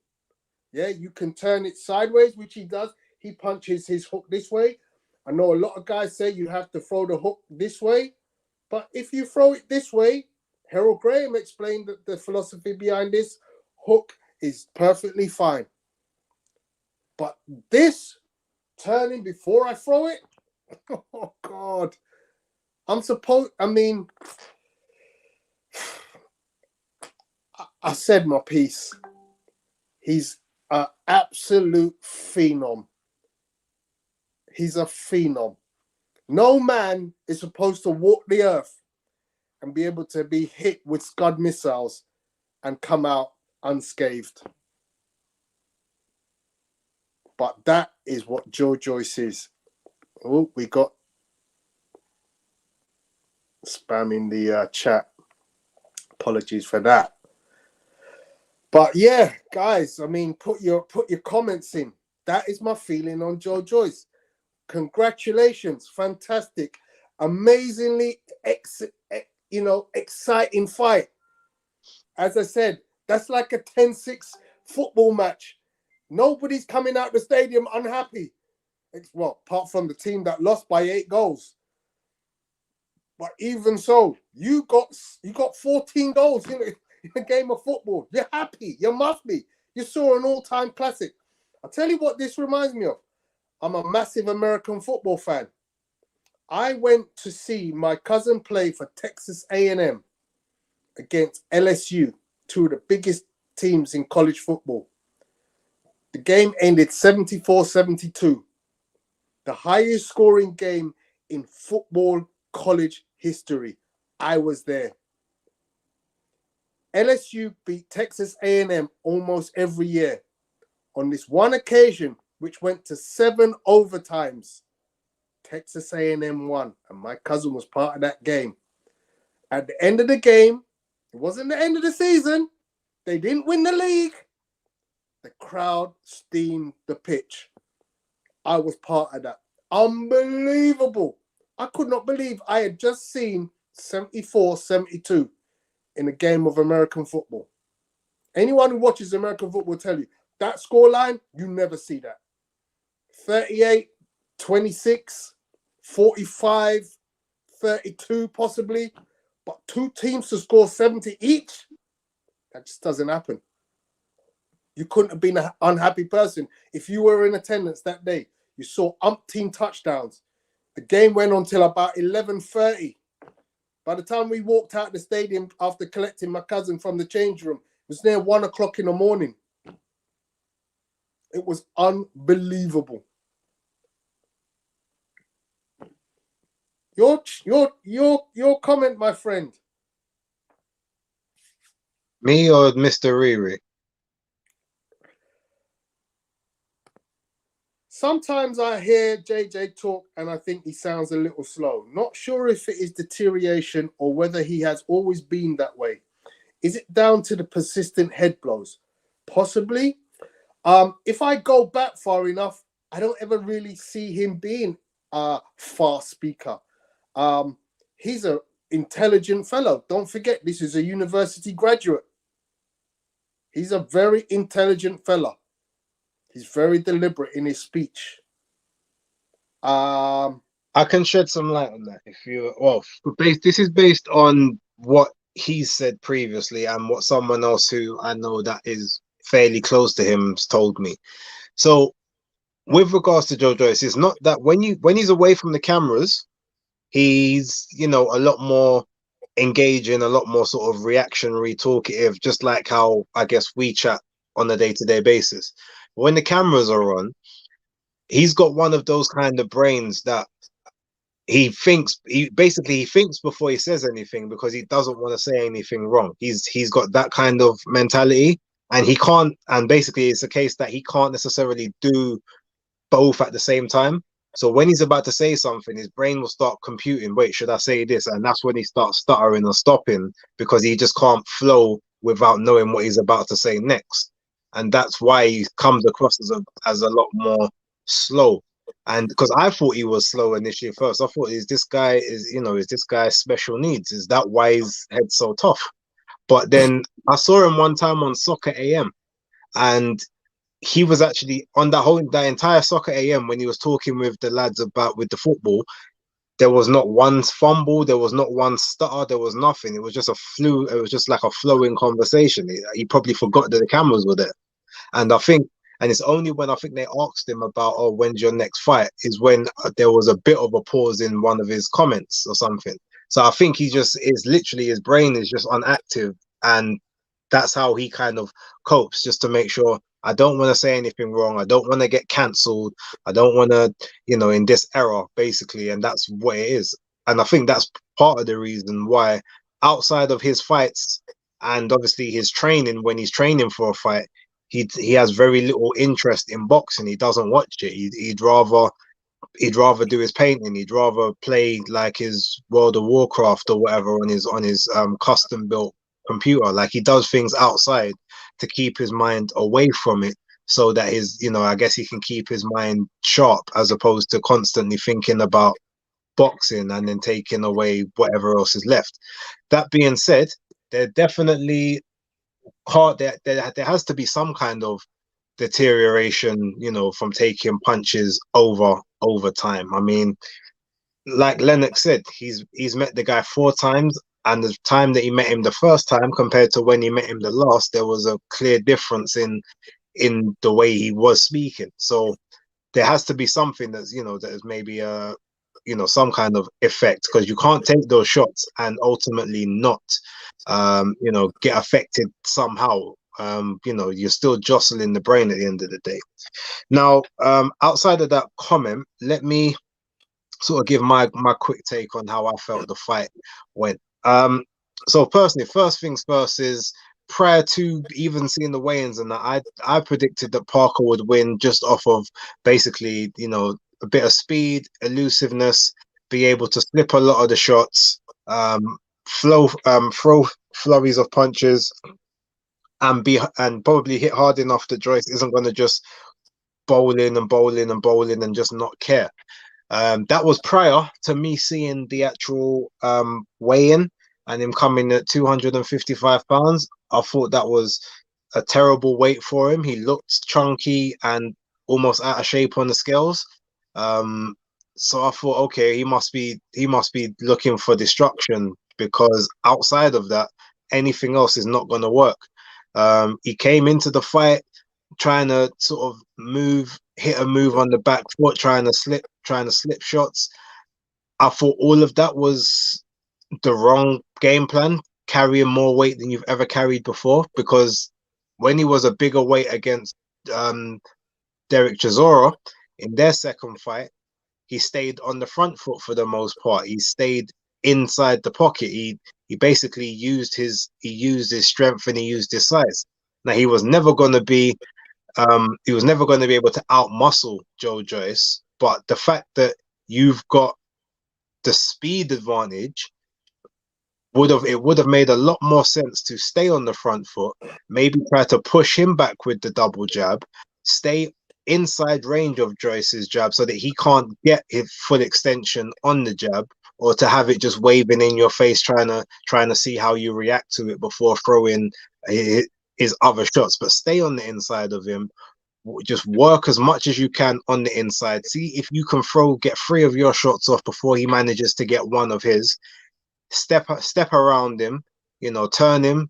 Yeah, you can turn it sideways, which he does. He punches his hook this way. I know a lot of guys say you have to throw the hook this way, but if you throw it this way, Harold Graham explained that the philosophy behind this hook is perfectly fine. But this turning before I throw it, oh God. I said my piece. He's an absolute phenom. He's a phenom. No man is supposed to walk the earth and be able to be hit with Scud missiles and come out unscathed. But that is what Joe Joyce is. Oh, we got spamming the chat. Apologies for that. But yeah, guys, I mean, put your comments in. That is my feeling on Joe Joyce. Congratulations, fantastic, amazingly, exciting fight. As I said, that's like a 10-6 football match. Nobody's coming out the stadium unhappy. Well, apart from the team that lost by 8 goals. But even so, you got 14 goals in a game of football. You're happy. You must be. You saw an all-time classic. I'll tell you what this reminds me of. I'm a massive American football fan. I went to see my cousin play for Texas A&M against LSU, two of the biggest teams in college football. The game ended 74-72. The highest scoring game in football college history. I was there. LSU beat Texas A&M almost every year. On this one occasion, which went to 7 overtimes. Texas A&M won, and my cousin was part of that game. At the end of the game, it wasn't the end of the season. They didn't win the league. The crowd steamed the pitch. I was part of that. Unbelievable. I could not believe I had just seen 74-72 in a game of American football. Anyone who watches American football will tell you, that scoreline, you never see that. 38, 26, 45, 32 possibly. But 2 teams to score 70 each, that just doesn't happen. You couldn't have been an unhappy person if you were in attendance that day. You saw umpteen touchdowns. The game went on till about 11:30. By the time we walked out the stadium after collecting my cousin from the change room, it was near 1 o'clock in the morning. It was unbelievable. Your comment, my friend. Me or Mr. Riri? Sometimes I hear JJ talk and I think he sounds a little slow. Not sure if it is deterioration or whether he has always been that way. Is it down to the persistent head blows? Possibly. If I go back far enough, I don't ever really see him being a fast speaker. He's an intelligent fellow. Don't forget, this is a university graduate. He's a very intelligent fella. He's very deliberate in his speech. I can shed some light on that if you. Well, this is based on what he said previously and what someone else who I know that is fairly close to him has told me. So, with regards to Joe Joyce, it's not that when he's away from the cameras, he's a lot more engaging, a lot more sort of reactionary, talkative, just like how I guess we chat on a day-to-day basis. When the cameras are on, he's got one of those kind of brains that he thinks before he says anything because he doesn't want to say anything wrong. He's got that kind of mentality, and he can't. And basically, it's a case that he can't necessarily do both at the same time. So when he's about to say something, his brain will start computing, wait, should I say this? And that's when he starts stuttering or stopping because he just can't flow without knowing what he's about to say next. And that's why he comes across as a lot more slow. And because I thought he was slow initially first, I thought, is this guy special needs? Is that why his head's so tough? But then I saw him one time on Soccer AM, and he was actually on that entire Soccer AM when he was talking with the lads with the football. There was not one fumble, there was not one stutter, there was nothing. It was just it was just like a flowing conversation. He probably forgot that the cameras were there. And it's only when I think they asked him about, oh, when's your next fight, is when there was a bit of a pause in one of his comments or something. So I think he just is literally, his brain is just unactive, and that's how he kind of copes, just to make sure I don't want to say anything wrong. I don't want to get cancelled. I don't want to, in this era, basically. And that's what it is. And I think that's part of the reason why, outside of his fights and obviously his training, when he's training for a fight, he has very little interest in boxing. He doesn't watch it. He'd rather do his painting. He'd rather play like his World of Warcraft or whatever on his custom built computer. Like, he does things outside to keep his mind away from it, so that I guess he can keep his mind sharp, as opposed to constantly thinking about boxing and then taking away whatever else is left. That being said, there definitely there has to be some kind of deterioration, from taking punches over time. I mean, like Lennox said, he's met the guy 4 times, and the time that he met him the first time compared to when he met him the last, there was a clear difference in the way he was speaking. So there has to be something that's that is maybe some kind of effect, because you can't take those shots and ultimately not get affected somehow. You're still jostling the brain at the end of the day. Now, outside of that comment, let me sort of give my quick take on how I felt the fight went. So personally, first things first is prior to even seeing the weigh-ins, and I predicted that Parker would win just off of basically, a bit of speed, elusiveness, be able to slip a lot of the shots, throw flurries of punches, and probably hit hard enough that Joyce isn't going to just bowl in and bowl in and bowl in and just not care. That was prior to me seeing the actual weigh-in and him coming at 255 pounds. I thought that was a terrible weight for him. He looked chunky and almost out of shape on the scales. So I thought, okay, he must be looking for destruction, because outside of that, anything else is not going to work. He came into the fight trying to sort of hit a move on the back foot, trying to slip shots. I thought all of that was the wrong game plan, carrying more weight than you've ever carried before, because when he was a bigger weight against Derek Chisora in their second fight, he stayed on the front foot for the most part. He stayed inside the pocket. He basically used his strength and he used his size. Now he was never going to be able to outmuscle Joe Joyce, but the fact that you've got the speed advantage would have made a lot more sense to stay on the front foot, maybe try to push him back with the double jab, stay inside range of Joyce's jab so that he can't get his full extension on the jab, or to have it just waving in your face, trying to see how you react to it before throwing his other shots. But stay on the inside of him, just work as much as you can on the inside, see if you can get 3 of your shots off before he manages to get 1 of his. Step around him, turn him,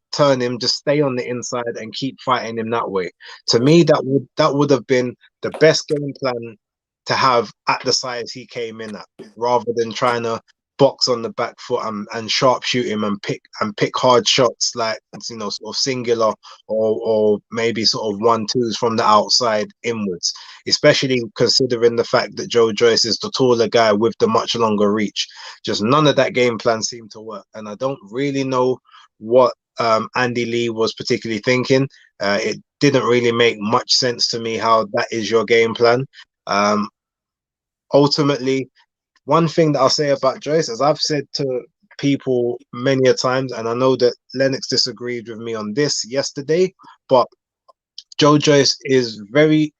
just stay on the inside and keep fighting him that way. To me, that would have been the best game plan to have at the size he came in at, rather than trying to box on the back foot and sharpshoot him and pick hard shots, like, sort of singular or maybe sort of 1-2s from the outside inwards, especially considering the fact that Joe Joyce is the taller guy with the much longer reach. Just none of that game plan seemed to work, and I don't really know what Andy Lee was particularly thinking. It didn't really make much sense to me how that is your game plan. Ultimately, one thing that I'll say about Joyce, as I've said to people many a times, and I know that Lennox disagreed with me on this yesterday, but Joe Joyce is very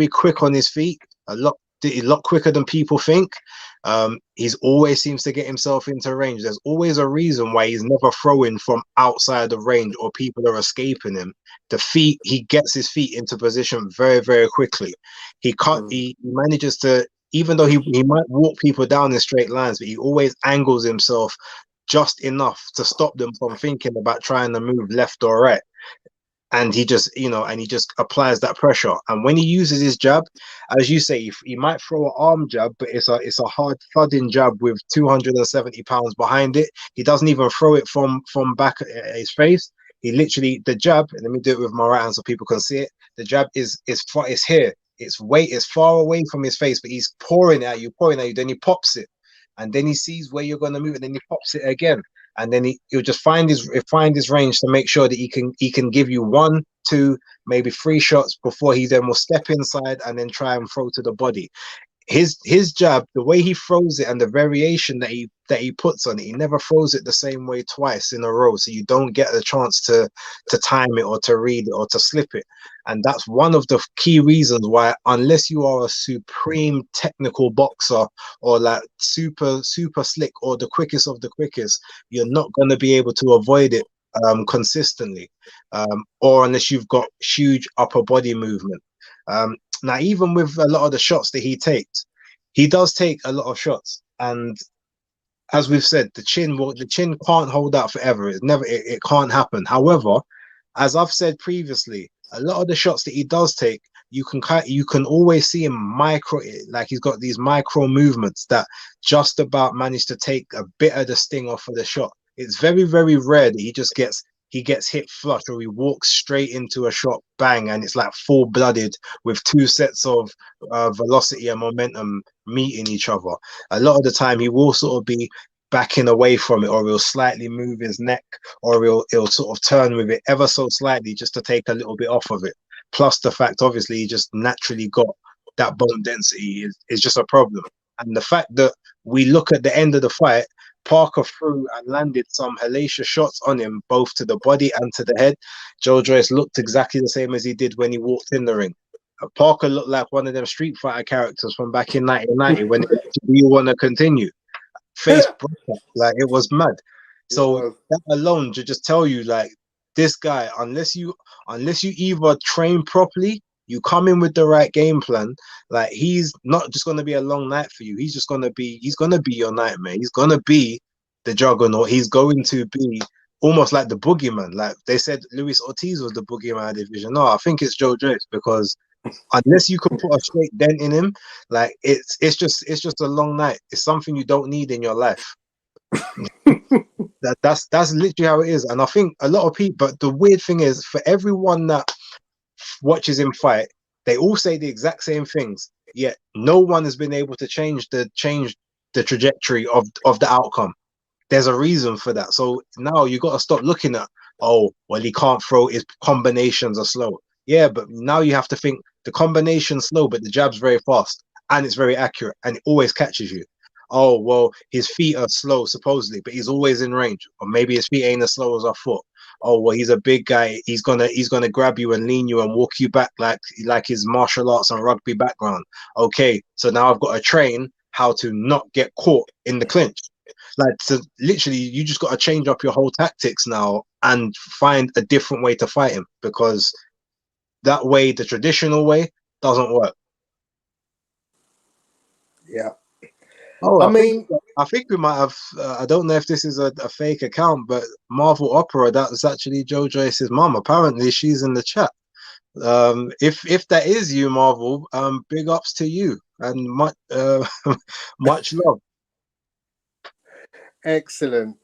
quick on his feet, a lot quicker than people think. He's always seems to get himself into range. There's always a reason why he's never throwing from outside of range or people are escaping him. He gets his feet into position very, very quickly. He manages to, even though he might walk people down in straight lines, but he always angles himself just enough to stop them from thinking about trying to move left or right. And he just, applies that pressure. And when he uses his jab, as you say, he might throw an arm jab, but it's a hard thudding jab with 270 pounds behind it. He doesn't even throw it from back at his face. He literally, the jab, and let me do it with my right hand so people can see it. The jab is here. It's far away from his face, but he's pouring at you. Then he pops it, and then he sees where you're going to move, and then he pops it again, and then he'll just find his range to make sure that he can give you 1, 2, maybe 3 shots before he then will step inside and then try and throw to the body. His jab, the way he throws it and the variation that he puts on it, he never throws it the same way twice in a row, so you don't get the chance to time it or to read it or to slip it. And that's one of the key reasons why, unless you are a supreme technical boxer or like super slick or the quickest of the quickest, you're not going to be able to avoid it consistently, or unless you've got huge upper body movement. Now, even with a lot of the shots that he takes, he does take a lot of shots, and as we've said, the chin can't hold out forever. It can't happen. However, as I've said previously, a lot of the shots that he does take, you can always see him like he's got these micro movements that just about manage to take a bit of the sting off of the shot. It's very, very rare that he gets hit flush or he walks straight into a shot, bang, and it's like full-blooded with 2 sets of velocity and momentum meeting each other. A lot of the time he will sort of be backing away from it, or he'll slightly move his neck, or he'll sort of turn with it ever so slightly just to take a little bit off of it. Plus the fact, obviously, he just naturally got that bone density is just a problem. And the fact that we look at the end of the fight, Parker threw and landed some hellacious shots on him, both to the body and to the head. Joyce looked exactly the same as he did when he walked in the ring. Parker looked like one of them Street Fighter characters from back in 1990 when you want to continue. Face broke up, like it was mad. So that alone to just tell you, like, this guy, unless you either train properly, you come in with the right game plan, like, he's not just going to be a long night for you. He's going to be your nightmare. He's going to be the juggernaut. He's going to be almost like the boogeyman. Like they said, Luis Ortiz was the boogeyman division. No, I think it's Joyce, because unless you can put a straight dent in him, like it's just a long night. It's something you don't need in your life. That's literally how it is. And I think a lot of people, but the weird thing is, for everyone that watches him fight, they all say the exact same things, yet no one has been able to change the trajectory of the outcome. There's a reason for that. So now you got to stop looking at, oh, well, he can't throw, his combinations are slow. Yeah, but now you have to think the combination's slow, but the jab's very fast and it's very accurate and it always catches you. Oh, well, his feet are slow supposedly, but he's always in range. Or maybe his feet ain't as slow as our foot. Oh, well, he's a big guy. He's gonna grab you and lean you and walk you back like his martial arts and rugby background. Okay, so now I've got to train how to not get caught in the clinch. Like, so literally, you just got to change up your whole tactics now and find a different way to fight him, because that way, the traditional way, doesn't work. Yeah. Oh, I think we might have. I don't know if this is a fake account, but Marvel Opera, that was actually Joyce's mom. Apparently, she's in the chat. If that is you, Marvel, big ups to you and much much love. Excellent.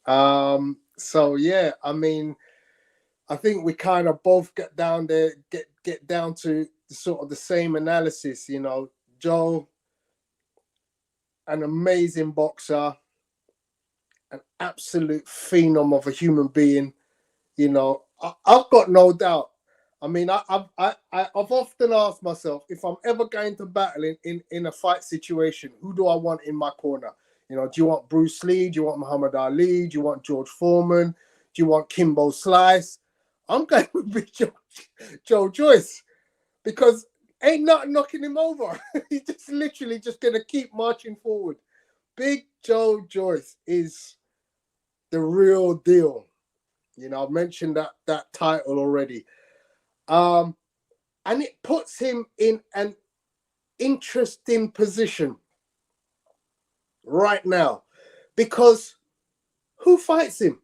So yeah, I mean, I think we kind of both get down to sort of the same analysis. You know, Joe, an amazing boxer, an absolute phenom of a human being. You know, I've got no doubt. I mean, I've often asked myself, if I'm ever going to battle in a fight situation, who do I want in my corner? You know, do you want Bruce Lee? Do you want Muhammad Ali? Do you want George Foreman? Do you want Kimbo Slice? I'm going to be Joyce, because ain't nothing knocking him over. He's just literally just going to keep marching forward. Big Joyce is the real deal. You know, I've mentioned that title already. And it puts him in an interesting position right now, because who fights him?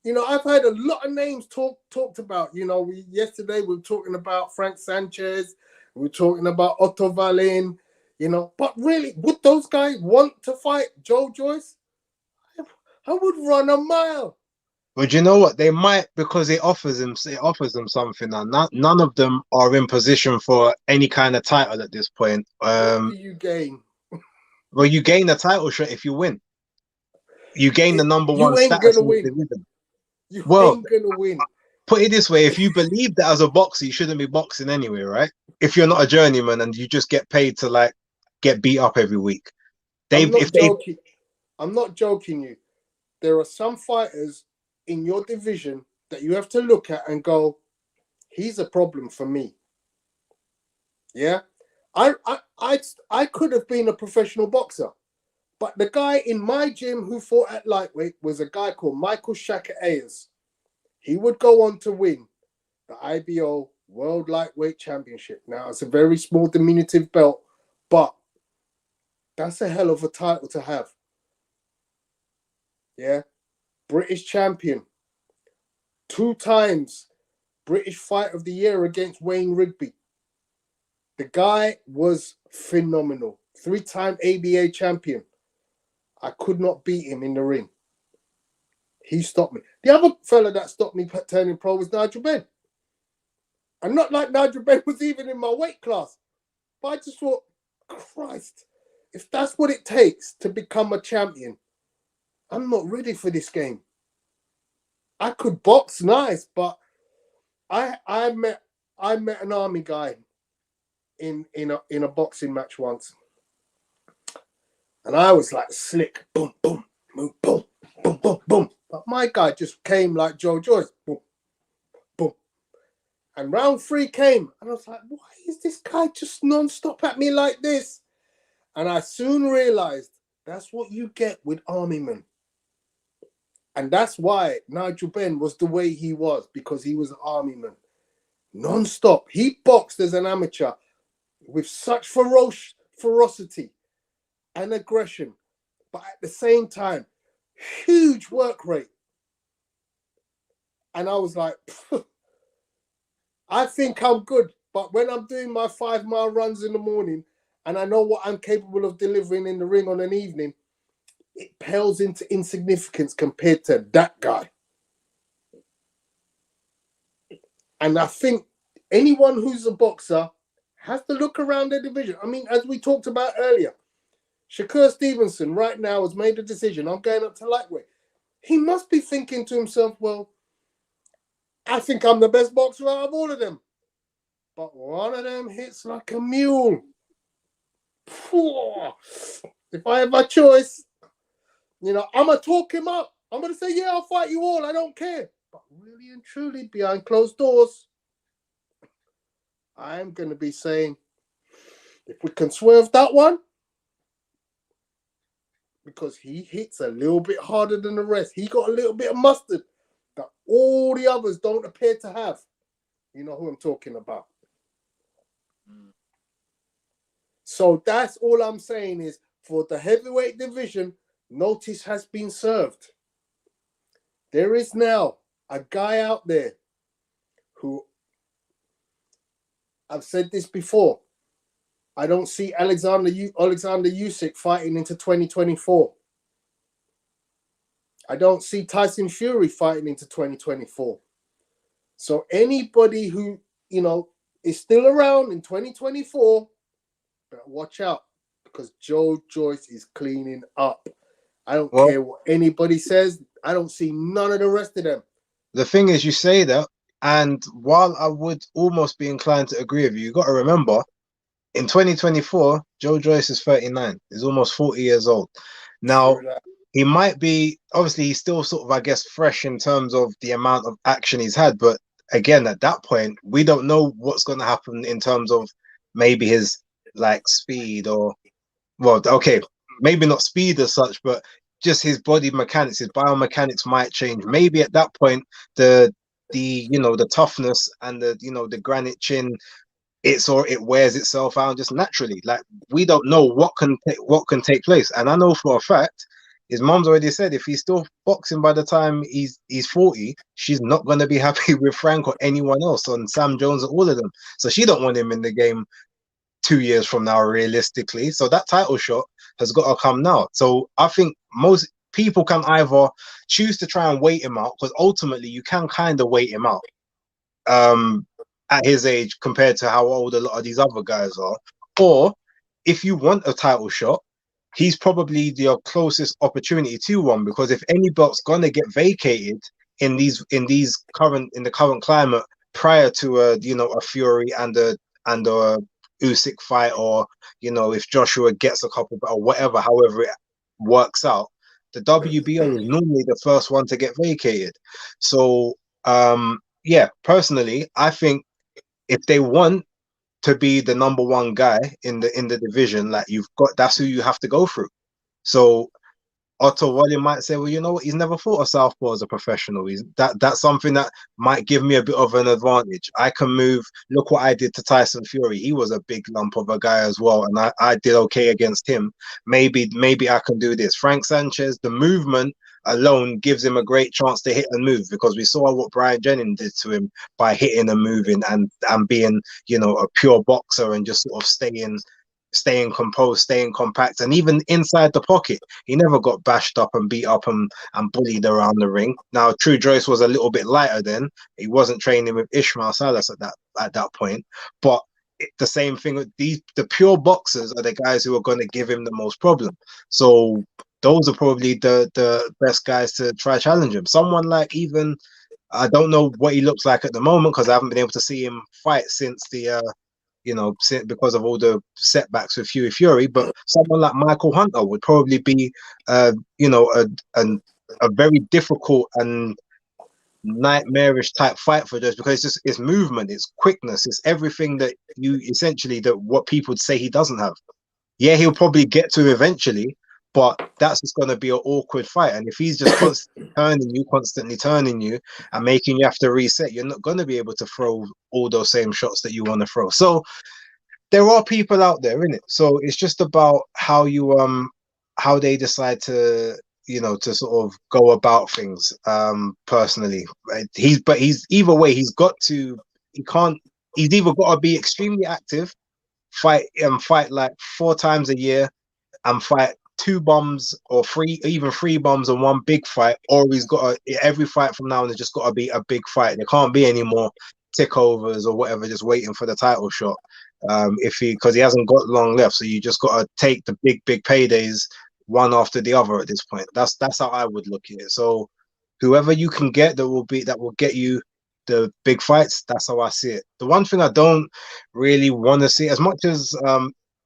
You know, I've heard a lot of names talked about. You know, yesterday we were talking about Frank Sanchez, we were talking about Otto Wallin, you know, but really, would those guys want to fight Joyce? I would run a mile. But you know what? They might, because it offers them something. Now, none of them are in position for any kind of title at this point. What do you gain? Well, you gain a title shot if you win. You gain the number one status in the division. You ain't gonna win. Put it this way: if you believe that as a boxer, you shouldn't be boxing anyway, right? If you're not a journeyman and you just get paid to like get beat up every week. I'm not joking you. There are some fighters in your division that you have to look at and go, he's a problem for me. Yeah. I could have been a professional boxer, but the guy in my gym who fought at lightweight was a guy called Michael Shaka Ayers. He would go on to win the IBO World Lightweight Championship. Now, it's a very small diminutive belt, but that's a hell of a title to have. Yeah. British champion. 2 times British Fight of the Year against Wayne Rigby. The guy was phenomenal. 3-time ABA champion. I could not beat him in the ring. He stopped me. The other fella that stopped me turning pro was Nigel Benn. And not like Nigel Benn was even in my weight class. But I just thought, Christ, if that's what it takes to become a champion, I'm not ready for this game. I could box nice, but I met an army guy in a boxing match once, and I was like slick, boom, boom, boom, boom, boom, boom, boom. But my guy just came like Joyce, boom, boom. And round 3 came, and I was like, why is this guy just non-stop at me like this? And I soon realized that's what you get with army men. And that's why Nigel Benn was the way he was, because he was an army man. Non-stop. He boxed as an amateur with such ferocity and aggression, but at the same time, huge work rate. And I was like, I think I'm good, but when I'm doing my 5-mile runs in the morning and I know what I'm capable of delivering in the ring on an evening, it pales into insignificance compared to that guy. And I think anyone who's a boxer has to look around their division. I mean, as we talked about earlier, Shakur Stevenson right now has made a decision. I'm going up to lightweight. He must be thinking to himself, well, I think I'm the best boxer out of all of them. But one of them hits like a mule. If I have my choice, I'm going to talk him up. I'm going to say, yeah, I'll fight you all. I don't care. But really and truly, behind closed doors, I'm going to be saying, if we can swerve that one, because he hits a little bit harder than the rest. He got a little bit of mustard that all the others don't appear to have. You know who I'm talking about. So that's all I'm saying is, for the heavyweight division, notice has been served. There is now a guy out there who, I've said this before, I don't see Alexander Usyk fighting into 2024. I don't see Tyson Fury fighting into 2024. So anybody who, is still around in 2024, better watch out, because Joyce is cleaning up. I don't care what anybody says. I don't see none of the rest of them. The thing is, you say that, and while I would almost be inclined to agree with you, you got to remember, in 2024, Joyce is 39. He's almost 40 years old. Now, he might be, obviously, he's still sort of, I guess, fresh in terms of the amount of action he's had. But again, at that point, we don't know what's going to happen in terms of maybe his speed or, well, okay, maybe not speed as such, but just his body mechanics, his biomechanics might change. Maybe at that point, the toughness and the granite chin, it wears itself out just naturally. We don't know what can take place. And I know for a fact, his mom's already said if he's still boxing by the time he's 40, she's not going to be happy with Frank or anyone else, on Sam Jones or all of them. So she don't want him in the game 2 years from now, realistically. So that title shot has got to come now. So I think most people can either choose to try and wait him out, because ultimately you can kind of wait him out at his age compared to how old a lot of these other guys are. Or if you want a title shot, he's probably your closest opportunity to one, because if any belt's gonna get vacated in the current climate prior to a Fury and a Usyk fight, or if Joshua gets a couple or whatever, however it works out, the WBO is normally the first one to get vacated. So personally, I think if they want to be the number one guy in the division, that's who you have to go through. So Otto Wally might say, well, you know what, he's never fought a southpaw as a professional. That's something that might give me a bit of an advantage. I can move. Look what I did to Tyson Fury. He was a big lump of a guy as well, and I did okay against him. Maybe I can do this. Frank Sanchez, the movement alone gives him a great chance to hit and move, because we saw what Brian Jennings did to him by hitting and moving and being, a pure boxer and just sort of staying composed, staying compact, and even inside the pocket, he never got bashed up and beat up and bullied around the ring. Now, True Joyce was a little bit lighter then. He wasn't training with Ishmael Salas at that point, but the same thing with the pure boxers are the guys who are going to give him the most problem. So those are probably the best guys to try challenge him. Someone like, even I don't know what he looks like at the moment because I haven't been able to see him fight since the because of all the setbacks with Fury. But someone like Michael Hunter would probably be a very difficult and nightmarish type fight for Joyce, because it's movement, it's quickness, it's everything that what people would say he doesn't have. Yeah, he'll probably get to eventually, but that's just going to be an awkward fight. And if he's just constantly turning you and making you have to reset, you're not going to be able to throw all those same shots that you want to throw. So there are people out there, innit? So it's just about how they decide to sort of go about things personally. He's either way, he's either got to be extremely active, fight like 4 times a year, and fight 2 bombs or 3, even 3 bombs and 1 big fight, or he's got every fight from now on has just got to be a big fight. There can't be any more tickovers or whatever, just waiting for the title shot. Because he hasn't got long left, so you just got to take the big paydays one after the other at this point. That's how I would look at it. So whoever you can get that will get you the big fights, that's how I see it. The one thing I don't really want to see, as much as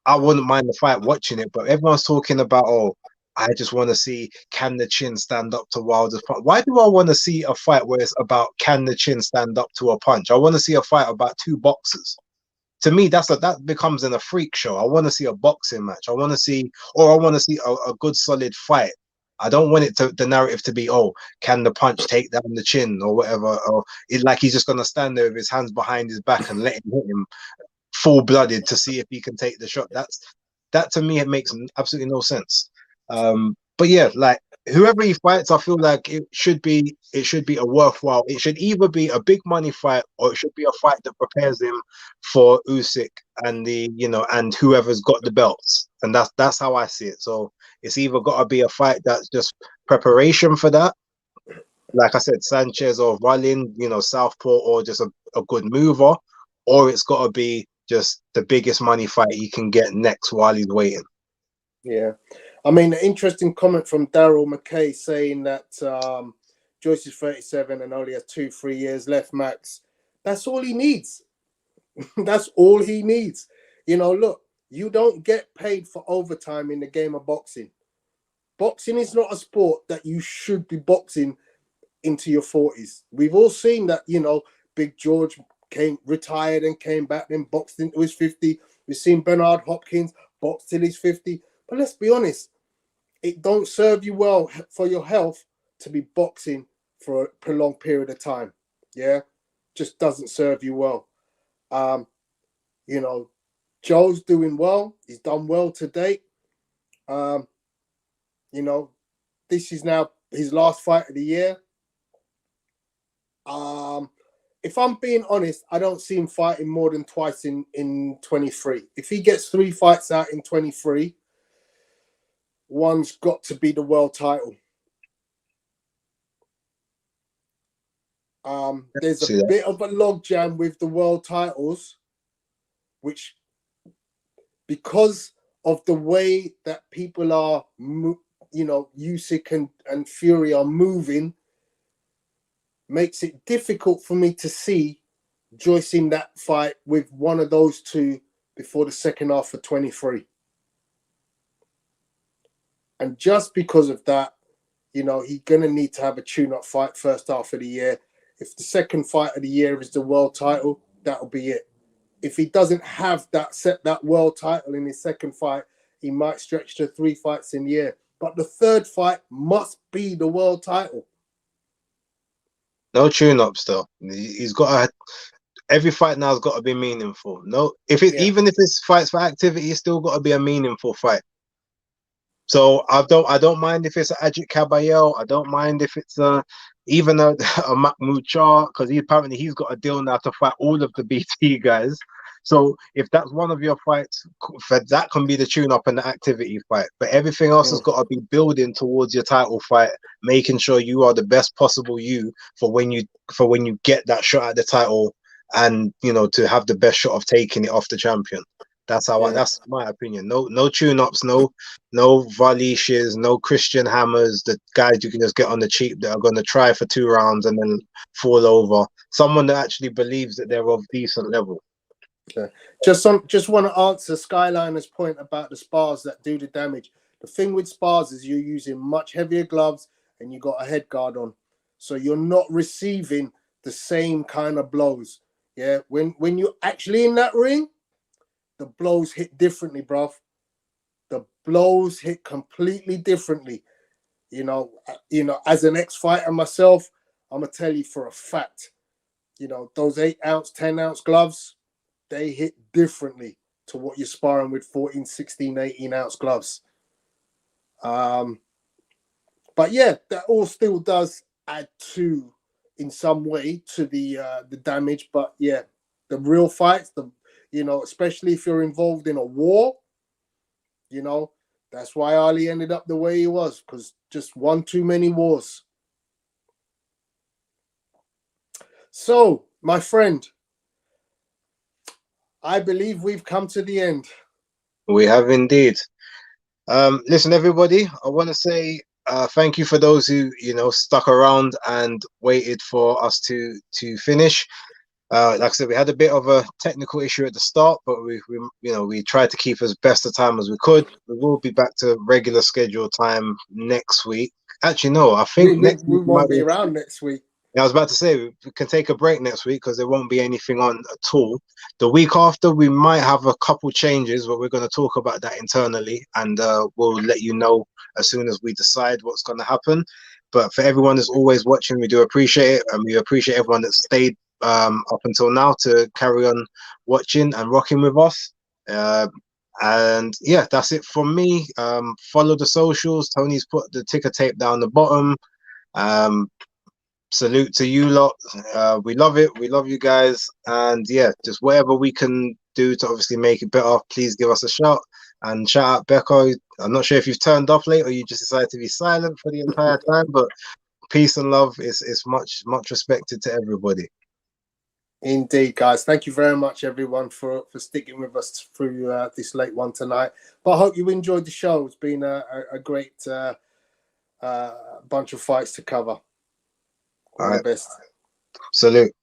I wouldn't mind the fight watching it, but everyone's talking about, I just want to see, can the Chin stand up to Wilder's punch? Why do I want to see a fight where it's about, can the Chin stand up to a punch? I want to see a fight about 2 boxers. To me, that becomes a freak show. I want to see a boxing match. I want to see a good solid fight. I don't want the narrative to be, can the punch take down the Chin or whatever, or it's like he's just gonna stand there with his hands behind his back and let him hit him full-blooded to see if he can take the shot. That to me, it makes absolutely no sense. But yeah, like whoever he fights, I feel like it should be a worthwhile. It should either be a big money fight, or it should be a fight that prepares him for Usyk and and whoever's got the belts. And that's how I see it. So it's either got to be a fight that's just preparation for that, like I said, Sanchez or Rollin, southpaw, or just a good mover, or it's got to be just the biggest money fight you can get next while he's waiting. Yeah. I mean, an interesting comment from Daryl McKay saying that Joyce is 37 and only has 2-3 years left, max. That's all he needs. That's all he needs. Look, you don't get paid for overtime in the game of boxing. Boxing is not a sport that you should be boxing into your 40s. We've all seen that, Big George retired and came back, then boxed into his 50. We've seen Bernard Hopkins box till he's 50. But let's be honest, it don't serve you well for your health to be boxing for a prolonged period of time. Yeah, just doesn't serve you well. Joe's doing well. He's done well to date. This is now his last fight of the year. If I'm being honest, I don't see him fighting more than twice in 23. If he gets 3 fights out in 23, one's got to be the world title. There's a bit of a logjam with the world titles, which, because of the way that people are, Usyk and Fury are moving, makes it difficult for me to see Joyce in that fight with one of those two before the second half of 23. And just because of that, he's going to need to have a tune-up fight first half of the year. If the second fight of the year is the world title, that'll be it. If he doesn't have that world title in his second fight, he might stretch to 3 fights in the year. But the third fight must be the world title. No tune-up still. He's got to... Every fight now has got to be meaningful. No, even if it's fights for activity, it's still got to be a meaningful fight. So I don't mind if it's an Ajit Kabayel. I don't mind if it's even a Mahfoud, because apparently he's got a deal now to fight all of the BT guys. So if that's one of your fights, that can be the tune-up and the activity fight. But everything else has got to be building towards your title fight, making sure you are the best possible you for when you get that shot at the title and to have the best shot of taking it off the champion. That's that's my opinion. No tune-ups, no Valishes, no Christian hammers, the guys you can just get on the cheap that are going to try for 2 rounds and then fall over. Someone that actually believes that they're of decent level. Okay. Just want to answer Skyliner's point about the spars that do the damage. The thing with spars is you're using much heavier gloves and you got a head guard on, so you're not receiving the same kind of blows. Yeah, when you're actually in that ring, the blows hit differently, bruv. The blows hit completely differently. As an ex-fighter myself, I'm gonna tell you for a fact. Those 8-ounce, 10-ounce gloves, they hit differently to what you're sparring with 14, 16, 18-ounce gloves. But yeah, that all still does add to, in some way, to the damage. But yeah, the real fights, especially if you're involved in a war, that's why Ali ended up the way he was, because just one too many wars. So, my friend, I believe we've come to the end. We have indeed. Listen, everybody, I want to say thank you for those who stuck around and waited for us to finish. Like I said, we had a bit of a technical issue at the start, but we tried to keep as best a time as we could. We will be back to regular schedule time next week. Actually, no, I think next week we won't be around next week. I was about to say we can take a break next week because there won't be anything on at all. The week after, we might have a couple changes, but we're going to talk about that internally, and we'll let you know as soon as we decide what's going to happen. But for everyone that's always watching, we do appreciate it, and we appreciate everyone that stayed up until now to carry on watching and rocking with us. And yeah, that's it from me. Follow the socials. Tony's put the ticker tape down the bottom. Salute to you lot. We love it. We love you guys. And yeah, just whatever we can do to obviously make it better, please give us a shout. And shout out Becco. I'm not sure if you've turned up late or you just decided to be silent for the entire time, but peace and love is much respected to everybody. Indeed, guys. Thank you very much, everyone, for sticking with us through this late one tonight. But I hope you enjoyed the show. It's been a great bunch of fights to cover. All the best. Salute.